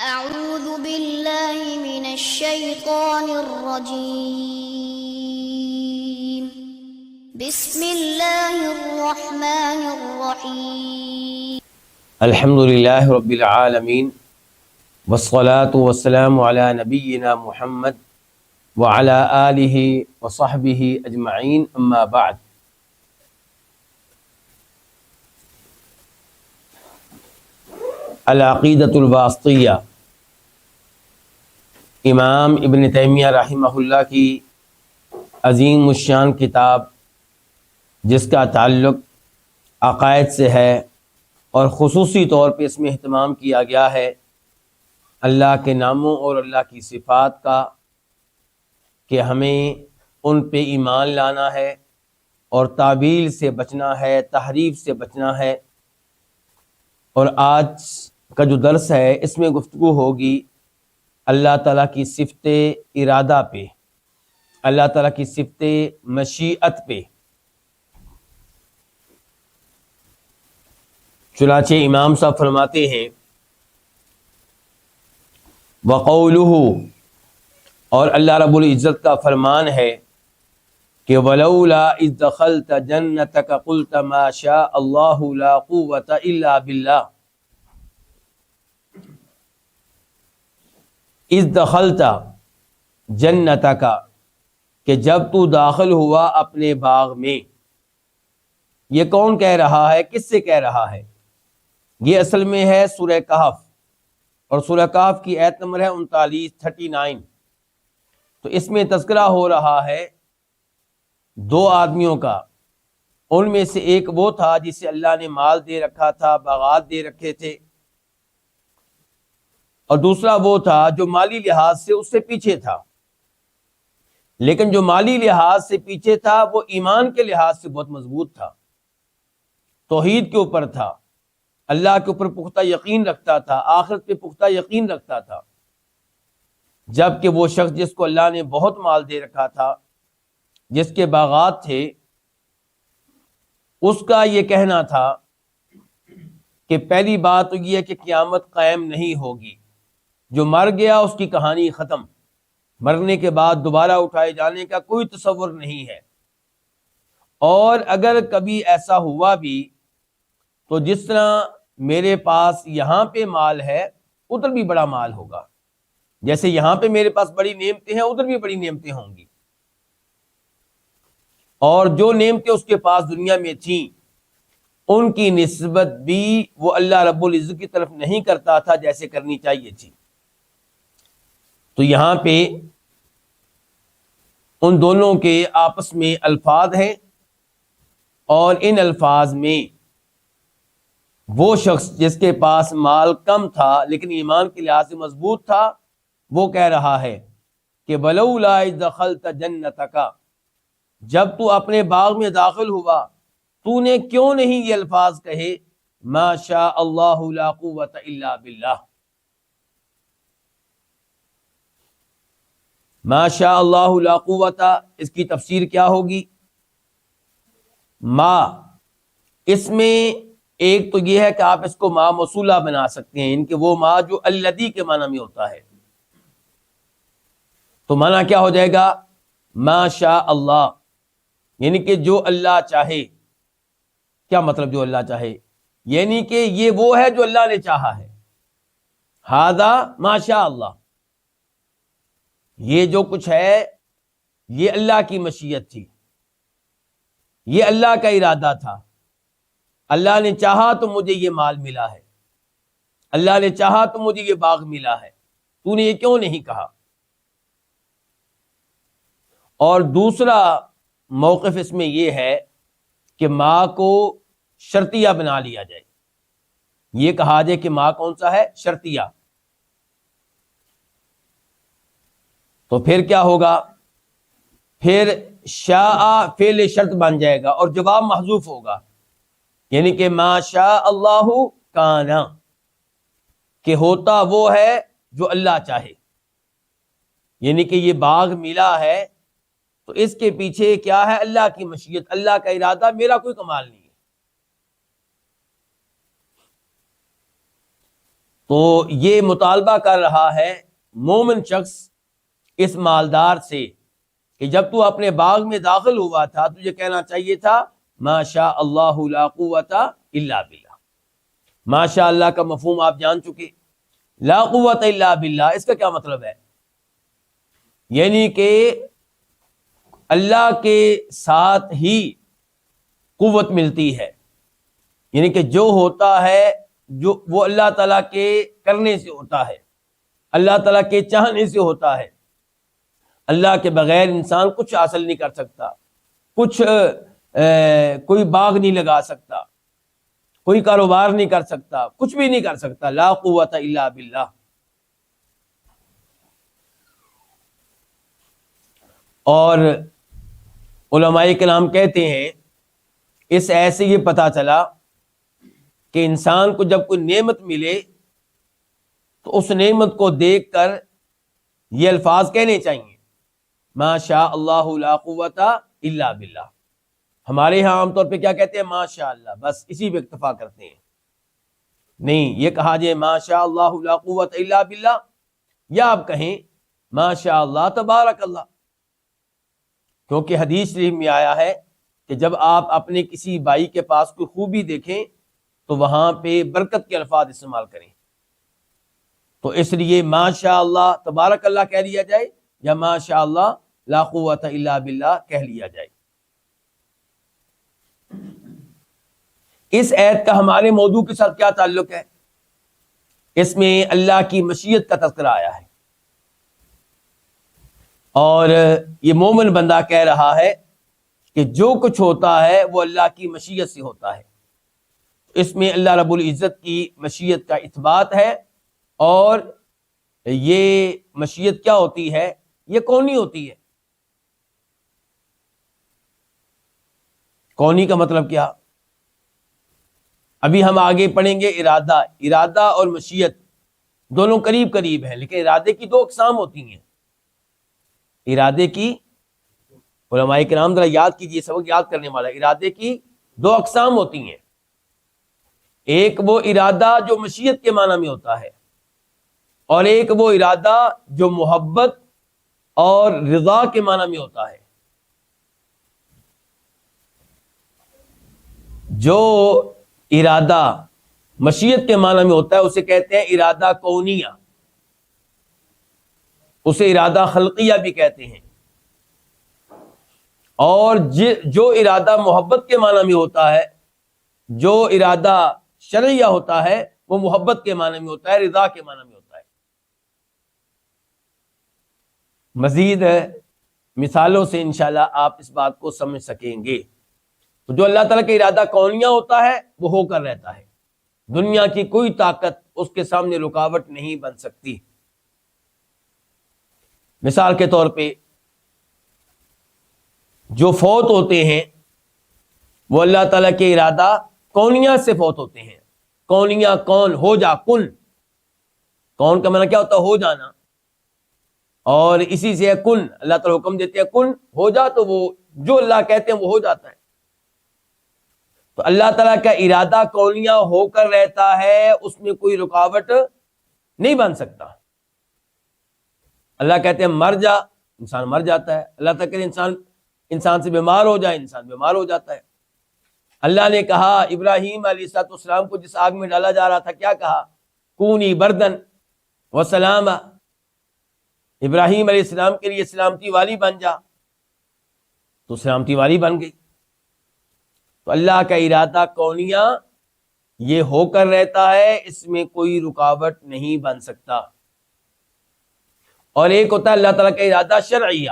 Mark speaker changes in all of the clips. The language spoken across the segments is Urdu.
Speaker 1: أعوذ بالله من الشيطان الرجيم بسم الله الرحمن الرحيم
Speaker 2: الحمد للہ رب العالمین والصلاة والسلام علی نبینا محمد وعلی آلہ وصحبہ اجمعین، اما بعد۔ العقیدۃ الواسطیہ، امام ابن تیمیہ رحمہ اللہ کی عظیم الشان کتاب، جس کا تعلق عقائد سے ہے اور خصوصی طور پہ اس میں اہتمام کیا گیا ہے اللہ کے ناموں اور اللہ کی صفات کا، کہ ہمیں ان پہ ایمان لانا ہے اور تعویل سے بچنا ہے، تحریف سے بچنا ہے۔ اور آج کا جو درس ہے اس میں گفتگو ہوگی اللہ تعالیٰ کی صفت ارادہ پہ، اللہ تعالیٰ کی صفت مشیت پہ۔ چنانچہ امام صاحب فرماتے ہیں وقولہ، اور اللہ رب العزت کا فرمان ہے کہ ولولا اذ دخلت جنتک قلت ما شاء اللہ لا قوة الا باللہ۔ اذ دخلت جنتک، کہ جب تو داخل ہوا اپنے باغ میں۔ یہ کون کہہ رہا ہے، کس سے کہہ رہا ہے؟ یہ اصل میں ہے سورہ کہف، اور سورہ کہف کی آیت نمبر ہے 39۔ تو اس میں تذکرہ ہو رہا ہے دو آدمیوں کا۔ ان میں سے ایک وہ تھا جسے اللہ نے مال دے رکھا تھا، باغات دے رکھے تھے، اور دوسرا وہ تھا جو مالی لحاظ سے اس سے پیچھے تھا۔ لیکن جو مالی لحاظ سے پیچھے تھا وہ ایمان کے لحاظ سے بہت مضبوط تھا، توحید کے اوپر تھا، اللہ کے اوپر پختہ یقین رکھتا تھا، آخرت پہ پختہ یقین رکھتا تھا۔ جبکہ وہ شخص جس کو اللہ نے بہت مال دے رکھا تھا، جس کے باغات تھے، اس کا یہ کہنا تھا کہ پہلی بات تو یہ ہے کہ قیامت قائم نہیں ہوگی، جو مر گیا اس کی کہانی ختم، مرنے کے بعد دوبارہ اٹھائے جانے کا کوئی تصور نہیں ہے۔ اور اگر کبھی ایسا ہوا بھی تو جس طرح میرے پاس یہاں پہ مال ہے ادھر بھی بڑا مال ہوگا، جیسے یہاں پہ میرے پاس بڑی نعمتیں ہیں ادھر بھی بڑی نعمتیں ہوں گی، اور جو نعمتیں اس کے پاس دنیا میں تھیں ان کی نسبت بھی وہ اللہ رب العزت کی طرف نہیں کرتا تھا جیسے کرنی چاہیے تھی۔ تو یہاں پہ ان دونوں کے آپس میں الفاظ ہیں، اور ان الفاظ میں وہ شخص جس کے پاس مال کم تھا لیکن ایمان کے لحاظ سے مضبوط تھا، وہ کہہ رہا ہے کہ ولولا اذ دخلت جنتک، جب تو اپنے باغ میں داخل ہوا تو نے کیوں نہیں یہ الفاظ کہے ما شاء اللہ لا قوة الا باللہ۔ ما شاء اللہ لا قوة، اس کی تفسیر کیا ہوگی؟ ما، اس میں ایک تو یہ ہے کہ آپ اس کو ما موصولہ بنا سکتے ہیں، ان کے وہ ما جو الذی کے معنی میں ہوتا ہے، تو معنی کیا ہو جائے گا؟ ما شاء اللہ، یعنی کہ جو اللہ چاہے۔ کیا مطلب جو اللہ چاہے؟ یعنی کہ یہ وہ ہے جو اللہ نے چاہا ہے، ھذا ما شاء اللہ، یہ جو کچھ ہے یہ اللہ کی مشیت تھی، یہ اللہ کا ارادہ تھا۔ اللہ نے چاہا تو مجھے یہ مال ملا ہے، اللہ نے چاہا تو مجھے یہ باغ ملا ہے، تو نے یہ کیوں نہیں کہا؟ اور دوسرا موقف اس میں یہ ہے کہ ماں کو شرطیہ بنا لیا جائے، یہ کہا جائے کہ ماں کون سا ہے؟ شرطیہ۔ تو پھر کیا ہوگا؟ پھر شاء فعل شرط بن جائے گا اور جواب محذوف ہوگا، یعنی کہ ما شاء اللہ کانا، کہ ہوتا وہ ہے جو اللہ چاہے۔ یعنی کہ یہ باغ ملا ہے تو اس کے پیچھے کیا ہے؟ اللہ کی مشیت، اللہ کا ارادہ، میرا کوئی کمال نہیں ہے۔ تو یہ مطالبہ کر رہا ہے مومن شخص اس مالدار سے کہ جب تو اپنے باغ میں داخل ہوا تھا تجھے کہنا چاہیے تھا ما شاء اللہ لا قوت الا باللہ. ما شاء اللہ کا مفہوم آپ جان چکے. لا قوت الا باللہ اس کا کیا مطلب ہے؟ یعنی کہ اللہ کے ساتھ ہی قوت ملتی ہے، یعنی کہ جو ہوتا ہے جو وہ اللہ تعالیٰ کے کرنے سے ہوتا ہے، اللہ تعالیٰ کے چاہنے سے ہوتا ہے. اللہ کے بغیر انسان کچھ حاصل نہیں کر سکتا، کوئی باغ نہیں لگا سکتا، کوئی کاروبار نہیں کر سکتا، کچھ بھی نہیں کر سکتا. لا قوت الا باللہ. اور علماء کرام کہتے ہیں اس ایسے یہ پتہ چلا کہ انسان کو جب کوئی نعمت ملے تو اس نعمت کو دیکھ کر یہ الفاظ کہنے چاہیے ما شاء اللہ لا قوت الا باللہ. ہمارے ہاں عام طور پہ کیا کہتے ہیں؟ ما شاء اللہ، بس اسی پہ اکتفا کرتے ہیں. نہیں، یہ کہا جائے ما شاء اللہ لا قوت الا باللہ، یا آپ کہیں ما شاء اللہ تبارک اللہ، کیونکہ حدیث شریف میں آیا ہے کہ جب آپ اپنے کسی بھائی کے پاس کوئی خوبی دیکھیں تو وہاں پہ برکت کے الفاظ استعمال کریں. تو اس لیے ما شاء اللہ تبارک اللہ کہہ لیا جائے یا ما شاء اللہ لا قوت الا باللہ کہہ لیا جائے. اس آیت کا ہمارے موضوع کے ساتھ کیا تعلق ہے؟ اس میں اللہ کی مشیت کا تذکرہ آیا ہے، اور یہ مومن بندہ کہہ رہا ہے کہ جو کچھ ہوتا ہے وہ اللہ کی مشیت سے ہوتا ہے. اس میں اللہ رب العزت کی مشیت کا اثبات ہے، اور یہ مشیت کیا ہوتی ہے؟ یہ کونی ہوتی ہے. کونی کا مطلب کیا؟ ابھی ہم آگے پڑھیں گے. ارادہ اور مشیت دونوں قریب قریب ہیں، لیکن ارادے کی دو اقسام ہوتی ہیں. ارادے کی، علماء کرام ذرا یاد کیجئے، سبق یاد کرنے والا، ارادے کی دو اقسام ہوتی ہیں. ایک وہ ارادہ جو مشیت کے معنی میں ہوتا ہے، اور ایک وہ ارادہ جو محبت اور رضا کے معنی میں ہوتا ہے. جو ارادہ مشیت کے معنی میں ہوتا ہے اسے کہتے ہیں ارادہ کونیہ، اسے ارادہ خلقیہ بھی کہتے ہیں. اور جو ارادہ محبت کے معنی میں ہوتا ہے، جو ارادہ شرعیہ ہوتا ہے، وہ محبت کے معنی میں ہوتا ہے، رضا کے معنی میں ہوتا ہے. مزید مثالوں سے انشاءاللہ آپ اس بات کو سمجھ سکیں گے. تو جو اللہ تعالیٰ کا ارادہ کونیہ ہوتا ہے وہ ہو کر رہتا ہے، دنیا کی کوئی طاقت اس کے سامنے رکاوٹ نہیں بن سکتی. مثال کے طور پہ جو فوت ہوتے ہیں وہ اللہ تعالیٰ کے ارادہ کونیہ سے فوت ہوتے ہیں. کونیہ کون، ہو جا، کن. کون کا معنی کیا ہوتا ہے؟ ہو جانا. اور اسی سے کن، اللہ تعالیٰ حکم دیتے ہیں کن ہو جا، تو وہ جو اللہ کہتے ہیں وہ ہو جاتا ہے. تو اللہ تعالیٰ کا ارادہ کونیہ ہو کر رہتا ہے، اس میں کوئی رکاوٹ نہیں بن سکتا. اللہ کہتے ہیں مر جا، انسان مر جاتا ہے. اللہ تعالیٰ کہتے ہیں انسان سے بیمار ہو جائے، انسان بیمار ہو جاتا ہے. اللہ نے کہا ابراہیم علیہ السلام کو جس آگ میں ڈالا جا رہا تھا، کیا کہا؟ کونی بردن وسلام. ابراہیم علیہ السلام کے لیے سلامتی والی بن جا، تو سلامتی والی بن گئی. تو اللہ کا ارادہ کونیہ یہ ہو کر رہتا ہے، اس میں کوئی رکاوٹ نہیں بن سکتا. اور ایک ہوتا ہے اللہ تعالیٰ کا ارادہ شرعیہ.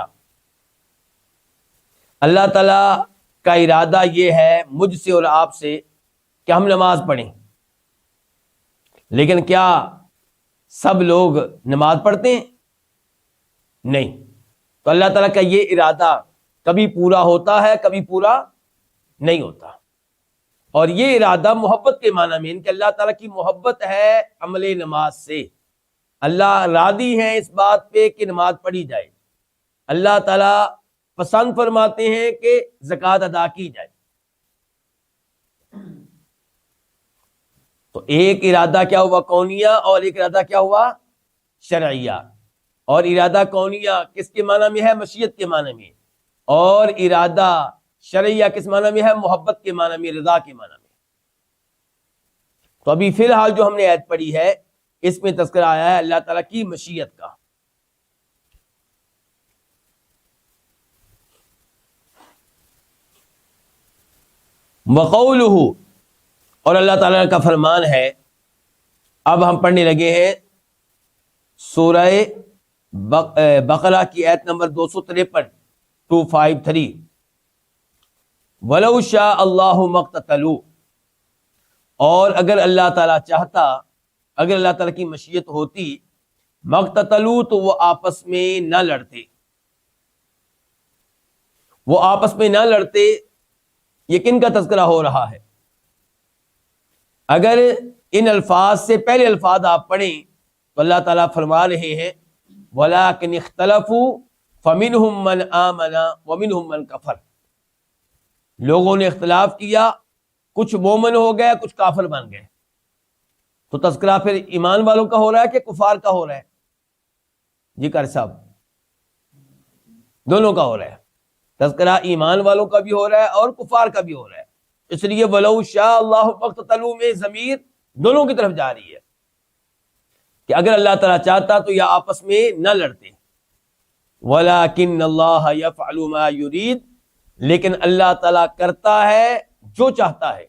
Speaker 2: اللہ تعالیٰ کا ارادہ یہ ہے مجھ سے اور آپ سے کہ ہم نماز پڑھیں، لیکن کیا سب لوگ نماز پڑھتے ہیں؟ نہیں. تو اللہ تعالیٰ کا یہ ارادہ کبھی پورا ہوتا ہے، کبھی پورا نہیں ہوتا. اور یہ ارادہ محبت کے معنی میں، ان کہ اللہ تعالیٰ کی محبت ہے عمل نماز سے. اللہ راضی ہیں اس بات پہ کہ نماز پڑھی جائے. اللہ تعالیٰ پسند فرماتے ہیں کہ زکوٰۃ ادا کی جائے. تو ایک ارادہ کیا ہوا کونیہ اور ایک ارادہ کیا ہوا شرعیہ. اور ارادہ کونیہ کس کے معنی میں ہے؟ مشیت کے معنی میں. اور ارادہ شرعیہ کس معنی میں ہے؟ محبت کے معنی میں، رضا کے معنی میں. تو ابھی فی الحال جو ہم نے آیت پڑھی ہے اس میں تذکرہ آیا ہے اللہ تعالیٰ کی مشیت کا. وقولہ، اور اللہ تعالیٰ کا فرمان ہے. اب ہم پڑھنے لگے ہیں سورہ بقرہ کی آیت نمبر 253 253. وَلَوْ شَاءَ اللَّهُ مَا اقْتَتَلُوا، اور اگر اللہ تعالیٰ چاہتا، اگر اللہ تعالیٰ کی مشیت ہوتی، مَا اقْتَتَلُوا، تو وہ آپس میں نہ لڑتے. وہ آپس میں نہ لڑتے، یہ کن کا تذکرہ ہو رہا ہے؟ اگر ان الفاظ سے پہلے الفاظ آپ پڑھیں تو اللہ تعالیٰ فرما رہے ہیں وَلَٰكِنِ اخْتَلَفُوا فَمِنْهُمْ مَنْ آمَنَ وَمِنْهُمْ مَنْ كَفَرَ. لوگوں نے اختلاف کیا، کچھ مومن ہو گئے، کچھ کافر بن گئے. تو تذکرہ پھر ایمان والوں کا ہو رہا ہے کہ کفار کا ہو رہا ہے؟ جی قاری صاحب، دونوں کا ہو رہا ہے. تذکرہ ایمان والوں کا بھی ہو رہا ہے اور کفار کا بھی ہو رہا ہے. اس لیے وَلَوْ شَاءَ اللَّهُ مَا اقْتَتَلُوا میں ضمیر دونوں کی طرف جا رہی ہے کہ اگر اللہ تعالیٰ چاہتا تو یہ آپس میں نہ لڑتے. وَلَٰكِنَّ اللَّهَ يَفْعَلُ مَا يُرِيدُ، لیکن اللہ تعالیٰ کرتا ہے جو چاہتا ہے.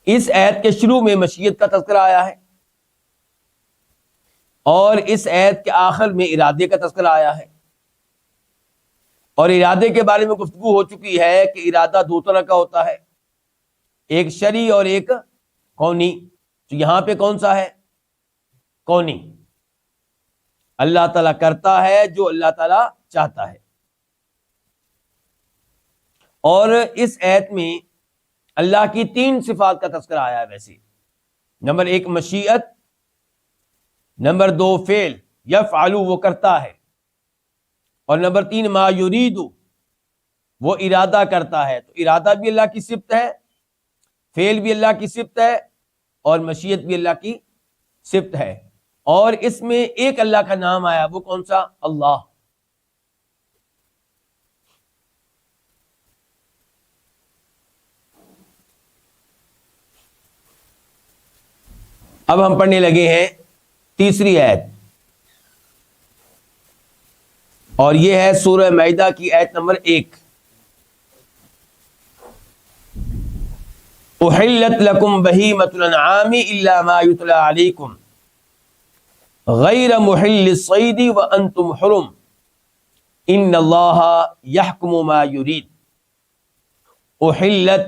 Speaker 2: اس آیت کے شروع میں مشیت کا تذکرہ آیا ہے اور اس آیت کے آخر میں ارادے کا تذکرہ آیا ہے. اور ارادے کے بارے میں گفتگو ہو چکی ہے کہ ارادہ دو طرح کا ہوتا ہے، ایک شرعی اور ایک کونی. تو یہاں پہ کون سا ہے؟ کونی. اللہ تعالیٰ کرتا ہے جو اللہ تعالیٰ چاہتا ہے. اور اس آیت میں اللہ کی 3 صفات کا تذکرہ آیا ہے. ویسے نمبر 1 مشیت، نمبر 2 فعل یفعل وہ کرتا ہے، اور نمبر 3 ما یرید وہ ارادہ کرتا ہے. تو ارادہ بھی اللہ کی صفت ہے، فعل بھی اللہ کی صفت ہے، اور مشیت بھی اللہ کی صفت ہے. اور اس میں ایک اللہ کا نام آیا، وہ کون سا؟ اللہ. اب ہم پڑھنے لگے ہیں تیسری آیت، اور یہ ہے سورہ مائدہ کی آیت نمبر 1. احلت لکم بہیمۃ الانعام الا ما یتلی علیکم غیر محل الصید وانتم حرم ان اللہ یحکم ما یرید. احلت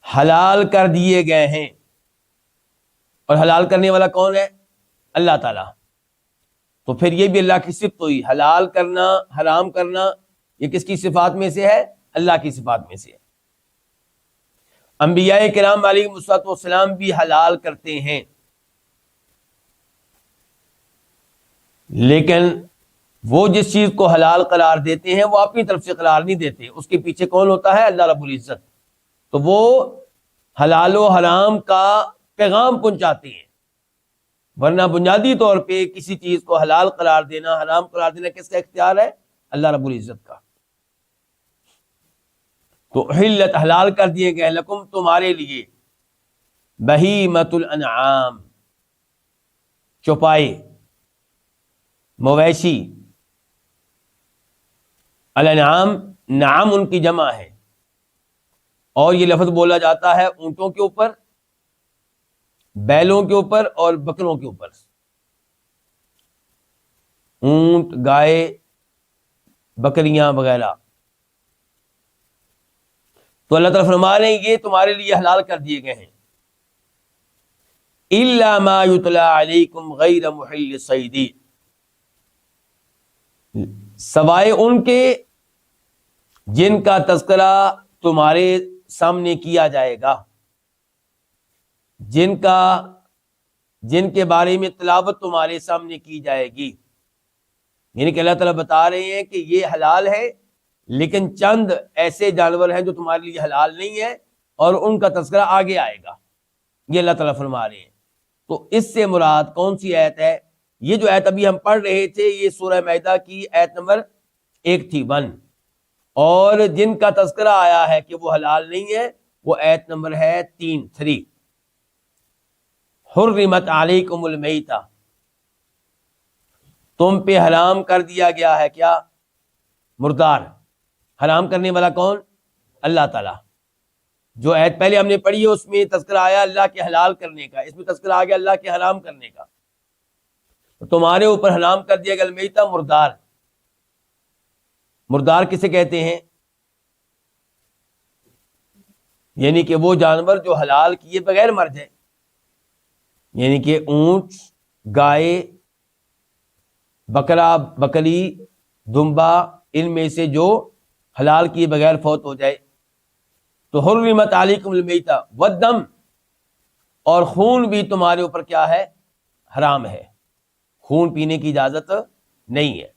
Speaker 2: حلال کر دیے گئے ہیں، اور حلال کرنے والا کون ہے؟ اللہ تعالی. تو پھر یہ بھی اللہ کی صفت ہوئی. حلال کرنا، حرام کرنا، یہ کس کی صفات میں سے ہے؟ اللہ کی صفات میں سے ہے. انبیاء کرام علیہ السلام بھی حلال کرتے ہیں، لیکن وہ جس چیز کو حلال قرار دیتے ہیں وہ اپنی طرف سے قرار نہیں دیتے، اس کے پیچھے کون ہوتا ہے؟ اللہ رب العزت. تو وہ حلال و حرام کا پیغام پہنچاتے ہیں، ورنہ بنیادی طور پہ کسی چیز کو حلال قرار دینا، حرام قرار دینا کس کا اختیار ہے؟ اللہ رب العزت کا. تو حلت حلال کر دیے گئے لکم تمہارے لیے بہیمۃ الانعام چوپائے، مویشی. الانعام نعام ان کی جمع ہے، اور یہ لفظ بولا جاتا ہے اونٹوں کے اوپر، بیلوں کے اوپر اور بکروں کے اوپر. اونٹ، گائے، بکریاں وغیرہ. تو اللہ تعالیٰ فرما رہے ہیں یہ تمہارے لیے حلال کر دیے گئے ہیں. الا ما یتلی علیکم غیر محل الصید، سوائے ان کے جن کا تذکرہ تمہارے سامنے کیا جائے گا، جن کے بارے میں تلاوت تمہارے سامنے کی جائے گی. یعنی کہ اللہ تعالیٰ بتا رہے ہیں کہ یہ حلال ہے لیکن چند ایسے جانور ہیں جو تمہارے لیے حلال نہیں ہے اور ان کا تذکرہ آگے آئے گا، یہ اللہ تعالیٰ فرما رہے ہیں۔ تو اس سے مراد کون سی آیت ہے؟ یہ جو آیت ابھی ہم پڑھ رہے تھے یہ سورہ مائدہ کی آیت نمبر 1 تھی 1، اور جن کا تذکرہ آیا ہے کہ وہ حلال نہیں ہے وہ آیت نمبر ہے 3 حرمت علیکم المیتہ، تم پہ حرام کر دیا گیا ہے کیا؟ مردار۔ حرام کرنے والا کون؟ اللہ تعالیٰ۔ جو آیت پہلے ہم نے پڑھی ہے اس میں تذکرہ آیا اللہ کے حلال کرنے کا، اس میں تذکرہ آ گیا اللہ کے حرام کرنے کا۔ تو تمہارے اوپر حرام کر دیا گیا المیتہ، مردار۔ مردار کسے کہتے ہیں؟ یعنی کہ وہ جانور جو حلال کیے بغیر مر جائے، یعنی کہ اونٹ، گائے، بکرا، بکری، دمبا، ان میں سے جو حلال کیے بغیر فوت ہو جائے۔ تو حرمت علیکم المیتہ والدم، اور خون بھی تمہارے اوپر کیا ہے؟ حرام ہے، خون پینے کی اجازت نہیں ہے۔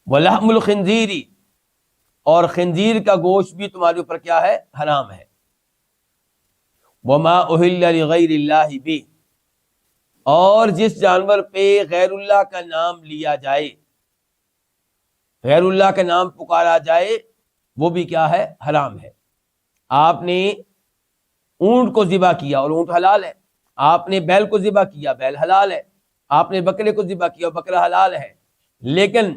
Speaker 2: ولحم الخنزیر، اور خنزیر کا گوشت بھی تمہارے اوپر کیا ہے؟ حرام ہے۔ وما اہل لغیر اللہ بہ، اور جس جانور پہ غیر اللہ کا نام لیا جائے، غیر اللہ کا نام پکارا جائے، وہ بھی کیا ہے؟ حرام ہے۔ آپ نے اونٹ کو ذبح کیا اور اونٹ حلال ہے، آپ نے بیل کو ذبح کیا، بیل حلال ہے، آپ نے بکرے کو ذبح کیا اور بکرا حلال ہے، لیکن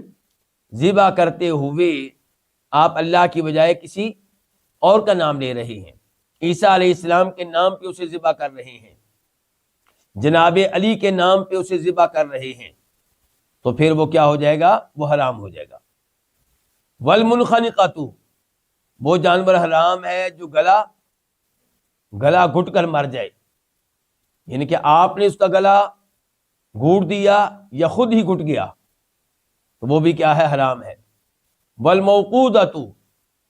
Speaker 2: ذبح کرتے ہوئے آپ اللہ کی بجائے کسی اور کا نام لے رہے ہیں، عیسیٰ علیہ السلام کے نام پہ اسے ذبح کر رہے ہیں، جناب علی کے نام پہ اسے ذبح کر رہے ہیں، تو پھر وہ کیا ہو جائے گا؟ وہ حرام ہو جائے گا۔ والمنخنقۃ، وہ جانور حرام ہے جو گلا گھٹ کر مر جائے، یعنی کہ آپ نے اس کا گلا گھوٹ دیا یا خود ہی گھٹ گیا، تو وہ بھی کیا ہے؟ حرام ہے۔ والموقوذۃ،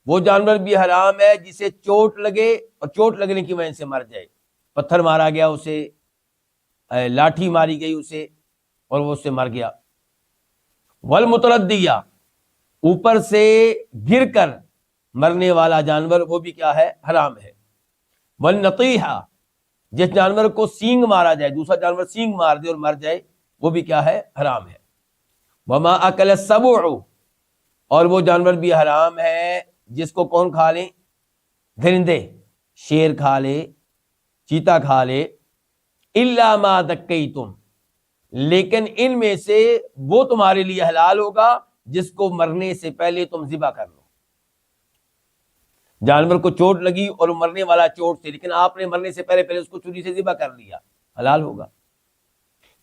Speaker 2: وہ جانور بھی حرام ہے جسے چوٹ لگے اور چوٹ لگنے کی وجہ سے مر جائے، پتھر مارا گیا اسے، لاٹھی ماری گئی اسے اور وہ اس سے مر گیا۔ والمتردیہ، اوپر سے گر کر مرنے والا جانور، وہ بھی کیا ہے؟ حرام ہے۔ والنطیحہ، جس جانور کو سینگ مارا جائے، دوسرا جانور سینگ مار دے اور مر جائے، وہ بھی کیا ہے؟ حرام ہے۔ وما اکل السبع، اور وہ جانور بھی حرام ہے جس کو کون کھا لے؟ درندے، شیر کھا لے، چیتا کھا لے، الا ما ذکیتم، لیکن ان میں سے وہ تمہارے لیے حلال ہوگا جس کو مرنے سے پہلے تم ذبح کر لو۔ جانور کو چوٹ لگی اور مرنے والا چوٹ سے، لیکن آپ نے مرنے سے پہلے اس کو چھری سے ذبح کر لیا، حلال ہوگا۔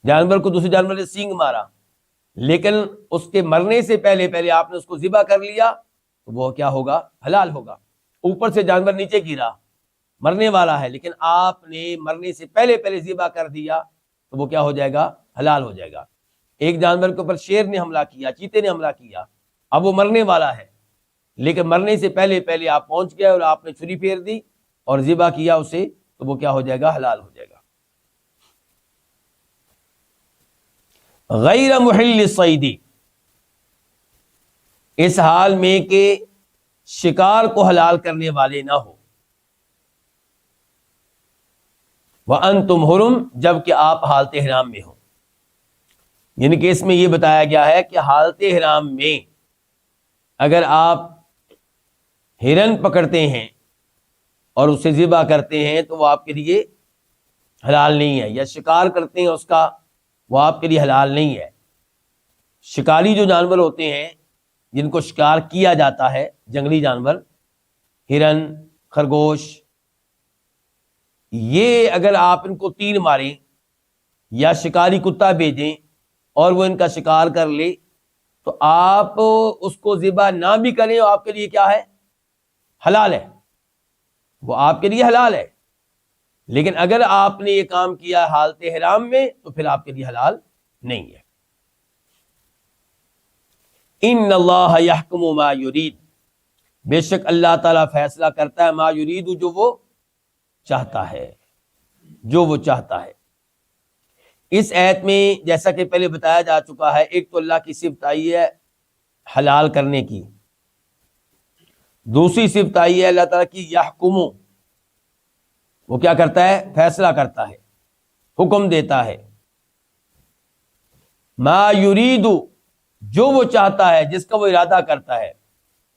Speaker 2: جانور کو دوسرے جانور نے سینگ مارا، لیکن اس کے مرنے سے پہلے آپ نے اس کو ذبح کر لیا، تو وہ کیا ہوگا؟ حلال ہوگا۔ اوپر سے جانور نیچے گرا، مرنے والا ہے، لیکن آپ نے مرنے سے پہلے ذبح کر دیا، تو وہ کیا ہو جائے گا؟ حلال ہو جائے گا۔ ایک جانور کے اوپر شیر نے حملہ کیا، چیتے نے حملہ کیا، اب وہ مرنے والا ہے، لیکن مرنے سے پہلے آپ پہنچ گئے اور آپ نے چھری پھیر دی اور ذبح کیا اسے، تو وہ کیا ہو جائے گا؟ حلال ہو جائے گا۔ غیر محل الصید، اس حال میں کہ شکار کو حلال کرنے والے نہ ہو، وَأَنْتُمْ حُرُمْ، جبکہ آپ حالت احرام میں ہو، یعنی کہ اس میں یہ بتایا گیا ہے کہ حالت احرام میں اگر آپ ہرن پکڑتے ہیں اور اسے ذبح کرتے ہیں تو وہ آپ کے لیے حلال نہیں ہے، یا شکار کرتے ہیں اس کا، وہ آپ کے لیے حلال نہیں ہے۔ شکاری جو جانور ہوتے ہیں جن کو شکار کیا جاتا ہے، جنگلی جانور، ہرن، خرگوش، یہ اگر آپ ان کو تیر ماریں یا شکاری کتا بھیجیں اور وہ ان کا شکار کر لے، تو آپ اس کو ذبح نہ بھی کریں، وہ آپ کے لیے کیا ہے؟ حلال ہے، وہ آپ کے لیے حلال ہے۔ لیکن اگر آپ نے یہ کام کیا حالت احرام میں تو پھر آپ کے لیے حلال نہیں ہے۔ ان اللہ یحکم ما یرید، بے شک اللہ تعالیٰ فیصلہ کرتا ہے ما یرید، جو وہ چاہتا ہے، جو وہ چاہتا ہے۔ اس آیت میں جیسا کہ پہلے بتایا جا چکا ہے، ایک تو اللہ کی صفت آئی ہے حلال کرنے کی، دوسری صفت آئی ہے اللہ تعالیٰ کی یحکمو، وہ کیا کرتا ہے؟ فیصلہ کرتا ہے، حکم دیتا ہے. ما یرید، جو وہ چاہتا ہے، جس کا وہ ارادہ کرتا ہے.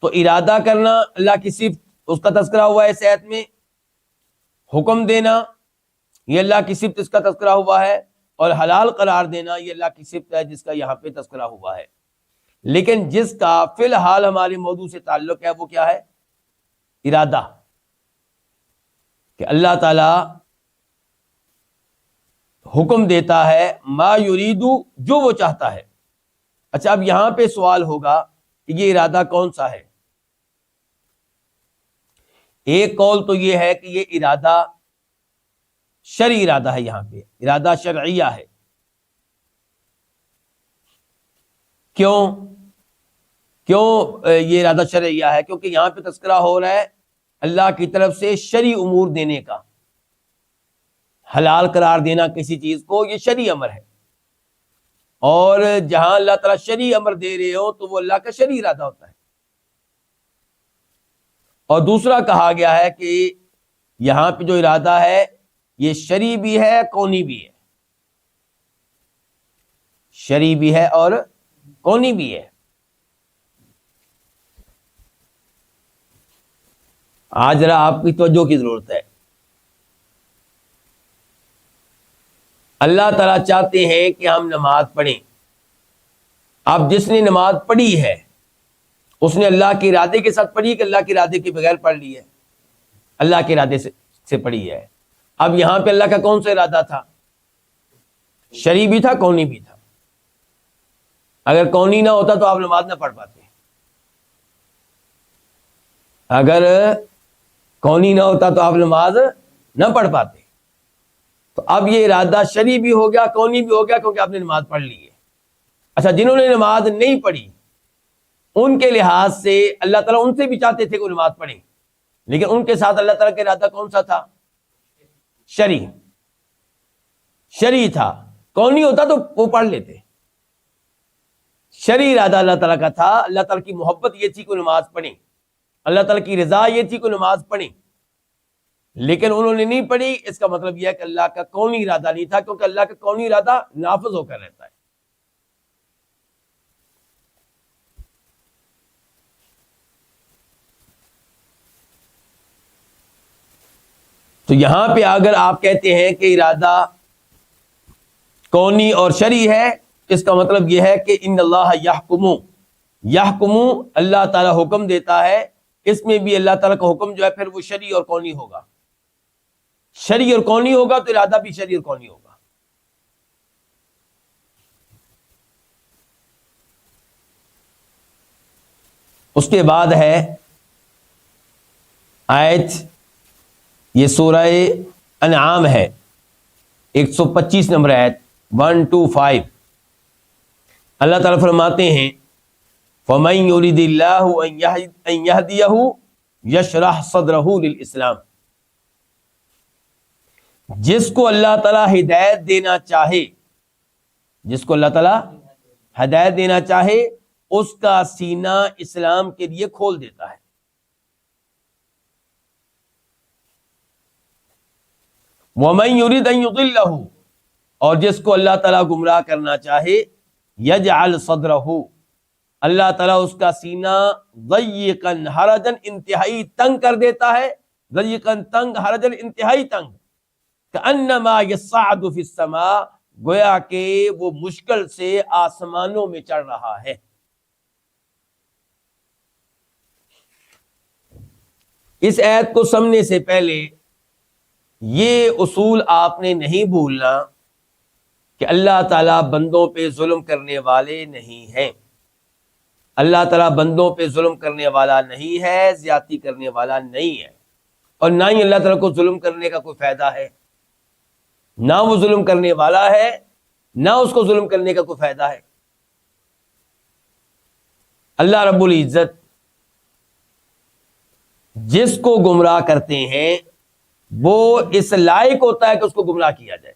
Speaker 2: تو ارادہ کرنا اللہ کی صفت، اس کا تذکرہ ہوا ہے اس آیت میں. حکم دینا یہ اللہ کی صفت، اس کا تذکرہ ہوا ہے. اور حلال قرار دینا یہ اللہ کی صفت ہے جس کا یہاں پہ تذکرہ ہوا ہے. لیکن جس کا فی الحال ہمارے موضوع سے تعلق ہے وہ کیا ہے؟ ارادہ، کہ اللہ تعالی حکم دیتا ہے ما یریدو، جو وہ چاہتا ہے. اچھا، اب یہاں پہ سوال ہوگا کہ یہ ارادہ کون سا ہے؟ ایک قول تو یہ ہے کہ یہ ارادہ شرعی ارادہ ہے، یہاں پہ ارادہ شرعیہ ہے. کیوں یہ ارادہ شرعیہ ہے؟ کیونکہ یہاں پہ تذکرہ ہو رہا ہے اللہ کی طرف سے شرعی امور دینے کا. حلال قرار دینا کسی چیز کو یہ شرعی امر ہے، اور جہاں اللہ تعالیٰ شرعی امر دے رہے ہو تو وہ اللہ کا شرعی ارادہ ہوتا ہے. اور دوسرا کہا گیا ہے کہ یہاں پہ جو ارادہ ہے یہ شرعی بھی ہے، کونی بھی ہے. شرعی بھی ہے اور کونی بھی ہے. آج ذرا آپ کی توجہ کی ضرورت ہے. اللہ تعالیٰ چاہتے ہیں کہ ہم نماز پڑھیں. اب جس نے نماز پڑھی ہے اس نے اللہ کے ارادے کے ساتھ پڑھی کہ اللہ کے ارادے کے بغیر پڑھ لی ہے؟ اللہ کے ارادے سے پڑھی ہے. اب یہاں پہ اللہ کا کون سا ارادہ تھا؟ شرعی بھی تھا، کونی بھی تھا. اگر کونی نہ ہوتا تو آپ نماز نہ پڑھ پاتے. اگر کونی نہ ہوتا تو آپ نماز نہ پڑھ پاتے. تو اب یہ ارادہ شرعی بھی ہو گیا، کونی بھی ہو گیا، کیونکہ آپ نے نماز پڑھ لی ہے. اچھا، جنہوں نے نماز نہیں پڑھی ان کے لحاظ سے اللہ تعالیٰ ان سے بھی چاہتے تھے کہ وہ نماز پڑھیں، لیکن ان کے ساتھ اللہ تعالیٰ کا ارادہ کون سا تھا؟ شرعی تھا. کونی ہوتا تو وہ پڑھ لیتے. شرعی ارادہ اللہ تعالیٰ کا تھا. اللہ تعالیٰ کی محبت یہ تھی کہ نماز پڑھیں، اللہ تعالیٰ کی رضا یہ تھی کہ نماز پڑھیں، لیکن انہوں نے نہیں پڑھی. اس کا مطلب یہ ہے کہ اللہ کا کونی ارادہ نہیں تھا، کیونکہ اللہ کا کونی ارادہ نافذ ہو کر رہتا ہے. تو یہاں پہ اگر آپ کہتے ہیں کہ ارادہ کونی اور شرعی ہے، اس کا مطلب یہ ہے کہ ان اللہ یحکمو، اللہ تعالیٰ حکم دیتا ہے. اس میں بھی اللہ تعالیٰ کا حکم جو ہے پھر وہ شرعی اور کونی ہوگا. شرعی اور کونی ہوگا تو ارادہ بھی شرعی اور کونی ہوگا. اس کے بعد ہے آیت، یہ سورہ انعام ہے، 125 نمبر آیت 125. اللہ تعالیٰ فرماتے ہیں فَمَن يُرِدِ اللَّهُ أَن يَهْدِيَهُ يَشْرَحْ صَدْرَهُ لِلْإِسْلَامِ. جس کو اللہ تعالیٰ ہدایت دینا چاہے، جس کو اللہ تعالیٰ ہدایت دینا چاہے اس کا سینہ اسلام کے لیے کھول دیتا ہے. وَمَن يُرِدْ أَن يُضِلَّهُ، اور جس کو اللہ تعالیٰ گمراہ کرنا چاہے يَجْعَلْ صَدْرَهُ، اللہ تعالیٰ اس کا سینہ ضيقاً حرجاً انتہائی تنگ کر دیتا ہے. ضيقاً تنگ، حرجاً انتہائی تنگ. كَأَنَّمَا يَصَّعَّدُ فِي السَّمَاءِ، گویا کہ وہ مشکل سے آسمانوں میں چڑھ رہا ہے. اس آیت کو سمجھنے سے پہلے یہ اصول آپ نے نہیں بھولنا کہ اللہ تعالیٰ بندوں پہ ظلم کرنے والے نہیں ہیں. اللہ تعالیٰ بندوں پہ ظلم کرنے والا نہیں ہے، زیادتی کرنے والا نہیں ہے، اور نہ ہی اللہ تعالیٰ کو ظلم کرنے کا کوئی فائدہ ہے. نہ وہ ظلم کرنے والا ہے، نہ اس کو ظلم کرنے کا کوئی فائدہ ہے. اللہ رب العزت جس کو گمراہ کرتے ہیں وہ اس لائق ہوتا ہے کہ اس کو گمراہ کیا جائے.